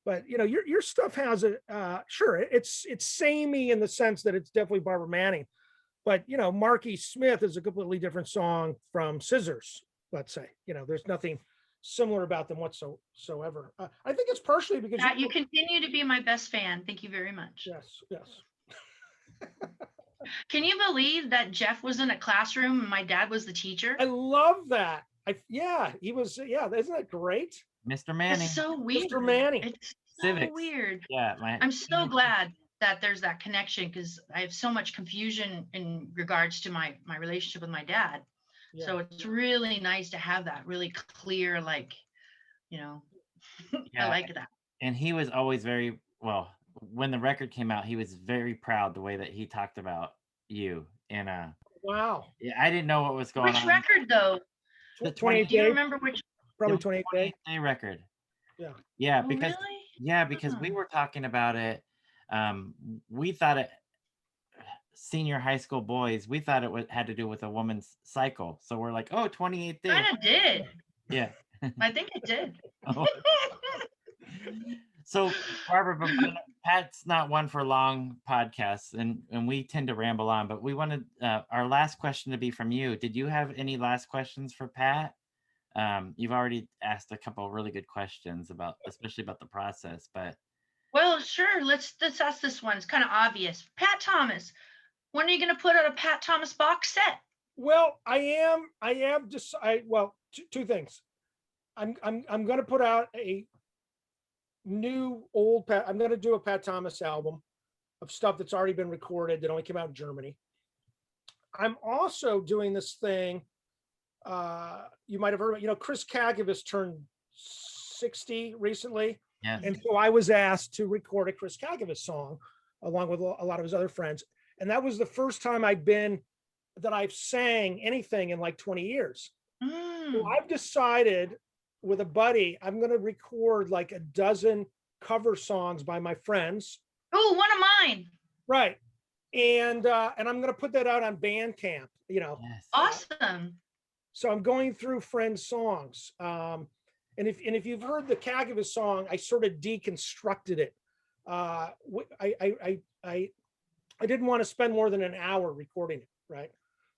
But you know, your stuff has a sure, it's samey in the sense that it's definitely Barbara Manning, but you know, Marky Smith is a completely different song from Scissors. Let's say, you know, there's nothing similar about them whatsoever. I think it's partially because Pat, you continue to be my best fan. Thank you very much. yes. Can you believe that Jeff was in a classroom and my dad was the teacher? I love that. He was. Yeah, isn't that great? Mr. Manning. It's so weird. Mr. Manning. It's so Civics. weird. Yeah, I'm so glad that there's that connection because I have so much confusion in regards to my relationship with my dad. Yeah. So it's really nice to have that really clear, like, you know, Yeah. I like that. And he was always very well. When the record came out, he was very proud the way that he talked about you. And Wow. yeah, I didn't know what was going Which on. record though? The 28 Do you Day, remember which? probably 28 Day. 28 Day record. Yeah. Yeah, Oh, because really? because we Huh. were talking about it. We thought it senior high school boys. We thought it had to do with a woman's cycle. So we're like, oh, 28 days. Kind of did. Yeah. I think it did. Oh. So Barbara, but Pat's not one for long podcasts, and we tend to ramble on. But we wanted our last question to be from you. Did you have any last questions for Pat? You've already asked a couple of really good questions especially about the process. But Well, sure. Let's ask this one. It's kind of obvious. Pat Thomas. When are you going to put out a Pat Thomas box set? Well, I am just two things. I'm going to put out a new old Pat. I'm going to do a Pat Thomas album of stuff that's already been recorded that only came out in Germany. I'm also doing this thing. You might have heard, Chris Kagevis turned 60 recently. yes. And so I was asked to record a Chris Kagevis song along with a lot of his other friends. And that was the first time I'd been that I've sang anything in like 20 years. So Mm. I've decided with a buddy, I'm going to record like a dozen cover songs by my friends. Oh, one of mine. Right. And I'm going to put that out on Bandcamp, Yes. Awesome. So I'm going through friends' songs. And if you've heard the Kagavas song, I sort of deconstructed it. I didn't want to spend more than an hour recording it, right?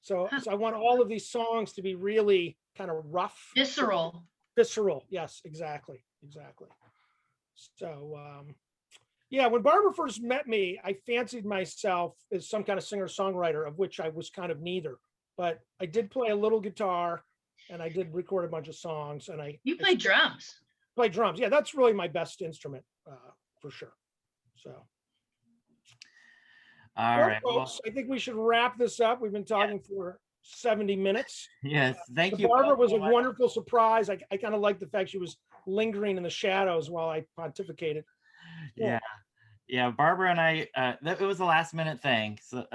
So I want all of these songs to be really kind of rough. Visceral. Visceral, yes, exactly. So yeah, when Barbara first met me, I fancied myself as some kind of singer-songwriter, of which I was kind of neither. But I did play a little guitar, and I did record a bunch of songs, and You play drums. play drums. Yeah, that's really my best instrument, for sure. So, All well, right. folks, I think we should wrap this up. We've been talking for 70 minutes. Yes. Thank But you. Barbara both was so a much. wonderful surprise. I kind of liked the fact she was lingering in the shadows while I pontificated. Yeah, Barbara and I, it was a last minute thing. So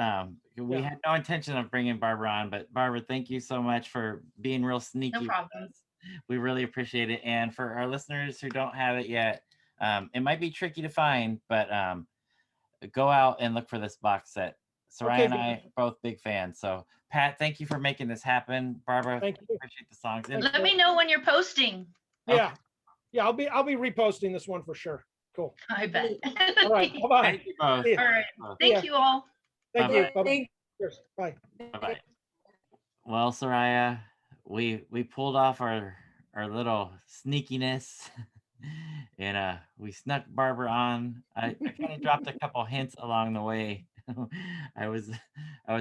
we Yeah. had no intention of bringing Barbara on, but Barbara, thank you so much for being real sneaky. No with problem. us. We really appreciate it. And for our listeners who don't have it yet, it might be tricky to find, but go out and look for this box set. Soraya Okay, and I are both big fans. So Pat, thank you for making this happen. Barbara, Thank you. appreciate the songs. Thank Let me know when you're posting. Yeah. Yeah, I'll be reposting this one for sure. Cool. I bet. All right. Bye-bye. Thank you both. See ya. All right. Both. Yeah. Thank you all. Thank Bye-bye. you. Bye-bye. Thank- Cheers. Bye. Bye-bye. Well, Soraya, we pulled off our little sneakiness and we snuck Barbara on. I kind of dropped a couple hints along the way. I was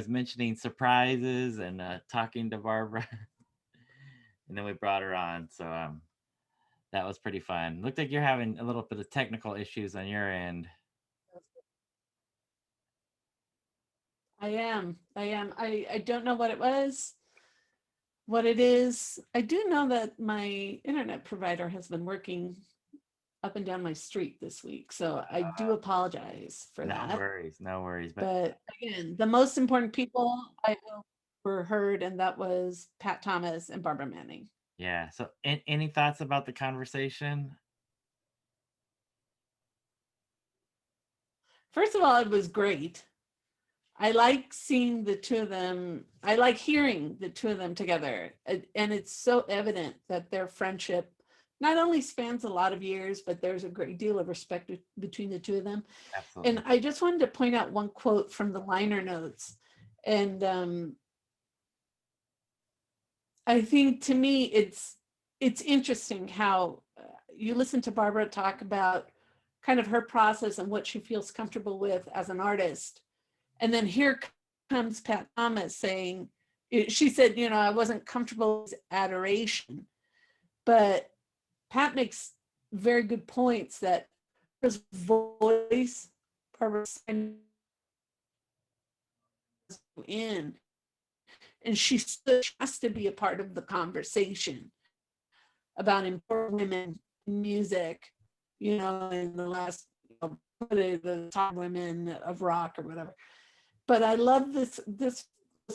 mentioning surprises and talking to Barbara, and then we brought her on. So that was pretty fun. Looked like you're having a little bit of technical issues on your end. I am. I don't know what it was, what it is. I do know that my internet provider has been working up and down my street this week. So I do apologize for No that. worries, no worries. But again, the most important people I hope were heard, and that was Pat Thomas and Barbara Manning. Yeah. So any thoughts about the conversation? First of all, it was great. I like seeing the two of them. I like hearing the two of them together. And it's so evident that their friendship not only spans a lot of years, but there's a great deal of respect between the two of them. Absolutely. And I just wanted to point out one quote from the liner notes. And I think to me, it's interesting how you listen to Barbara talk about kind of her process and what she feels comfortable with as an artist. And then here comes Pat Thomas saying, she said, I wasn't comfortable with adoration, but Pat makes very good points that his voice, Barbara's in, and she has to be a part of the conversation about important women in music, in the last, the top women of rock or whatever. But I love this was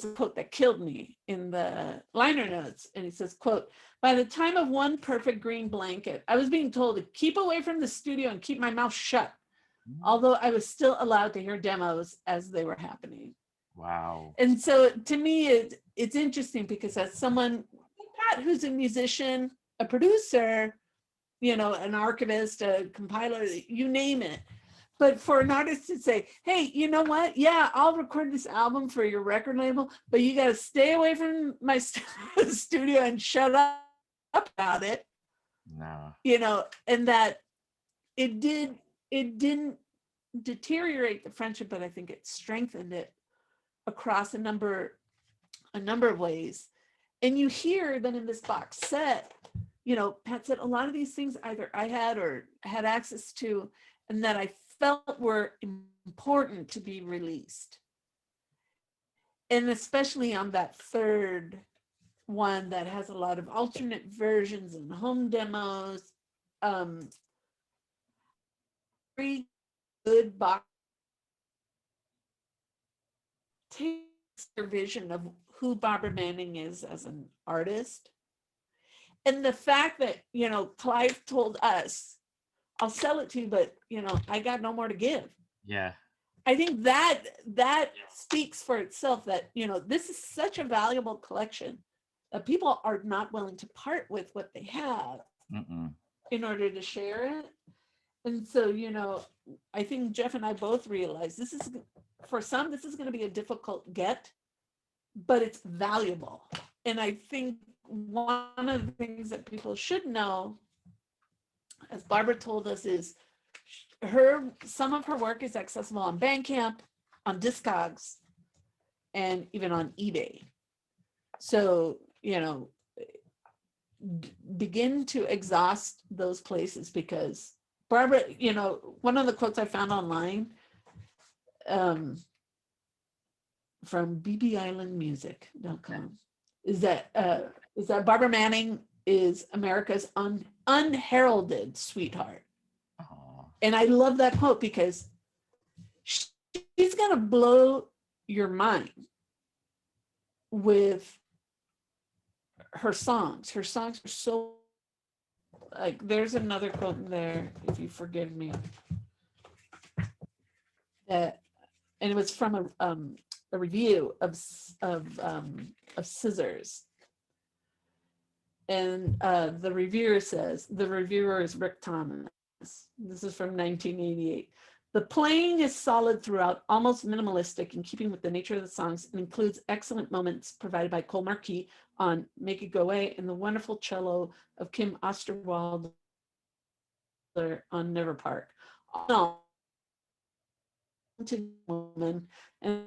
a quote that killed me in the liner notes. And he says, quote, "By the time of One Perfect Green Blanket, I was being told to keep away from the studio and keep my mouth shut, although I was still allowed to hear demos as they were happening." Wow. And so to me, it's interesting because as someone, Pat, who's a musician, a producer, an archivist, a compiler, you name it. But for an artist to say, hey, you know what? Yeah, I'll record this album for your record label, but you got to stay away from my studio and shut up about it. No. And that it didn't deteriorate the friendship, but I think it strengthened it across a number of ways. And you hear that in this box set, Pat said a lot of these things either I had or had access to, and that I felt were important to be released. And especially on that third one that has a lot of alternate versions and home demos. Very good box. Takes their vision of who Barbara Manning is as an artist. And the fact that, Clive told us, I'll sell it to you, but, I got no more to give. Yeah. I think that speaks for itself that, this is such a valuable collection that people are not willing to part with what they have in order to share it. And so, I think Jeff and I both realize for some, this is going to be a difficult get, but it's valuable. And I think one of the things that people should know, as Barbara told us, is some of her work is accessible on Bandcamp, on Discogs, and even on eBay. So, begin to exhaust those places, because Barbara, one of the quotes I found online from bbislandmusic.com is that Barbara Manning is America's unheralded sweetheart. Aww. And I love that quote because she's going to blow your mind with her songs. Her songs are so, like, there's another quote in there, if you forgive me, and it was from a review of Scissors. And the reviewer is Rick Thomas. This is from 1988. The playing is solid throughout, almost minimalistic, in keeping with the nature of the songs, and includes excellent moments provided by Cole Marquis on Make It Go Away and the wonderful cello of Kim Osterwalder on Never Park. Woman, and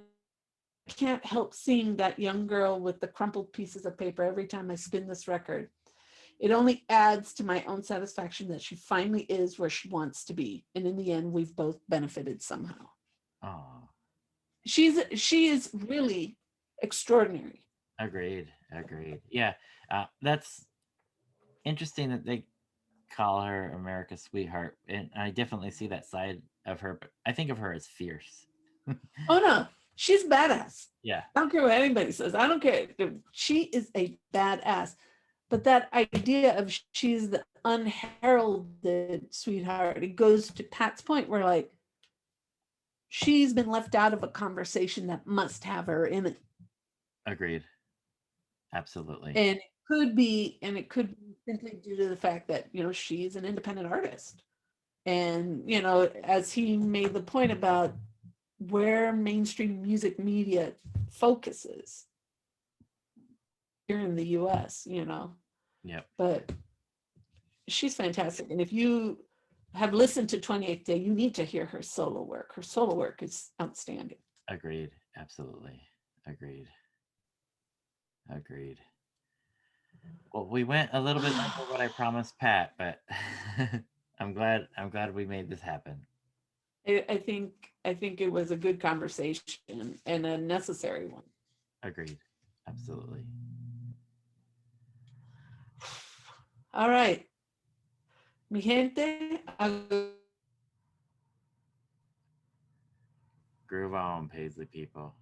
I can't help seeing that young girl with the crumpled pieces of paper every time I spin this record. It only adds to my own satisfaction that she finally is where she wants to be. And in the end, we've both benefited somehow. Oh, She is really extraordinary. agreed. Yeah. That's interesting that they call her America's sweetheart. And I definitely see that side of her, but I think of her as fierce. Oh no, she's badass. Yeah. I don't care what anybody says. I don't care. She is a badass. But that idea of she's the unheralded sweetheart, it goes to Pat's point where, like, she's been left out of a conversation that must have her in it. Agreed. Absolutely. And it could be simply due to the fact that, she's an independent artist. And, as he made the point about where mainstream music media focuses here in the US, Yep. But she's fantastic. And if you have listened to 28th Day, you need to hear her solo work. Her solo work is outstanding. Agreed. Absolutely. Agreed. Well, we went a little bit over what I promised Pat, but I'm glad we made this happen. I think it was a good conversation and a necessary one. Agreed. Absolutely. All right. Mi gente, Groove on, Paisley people.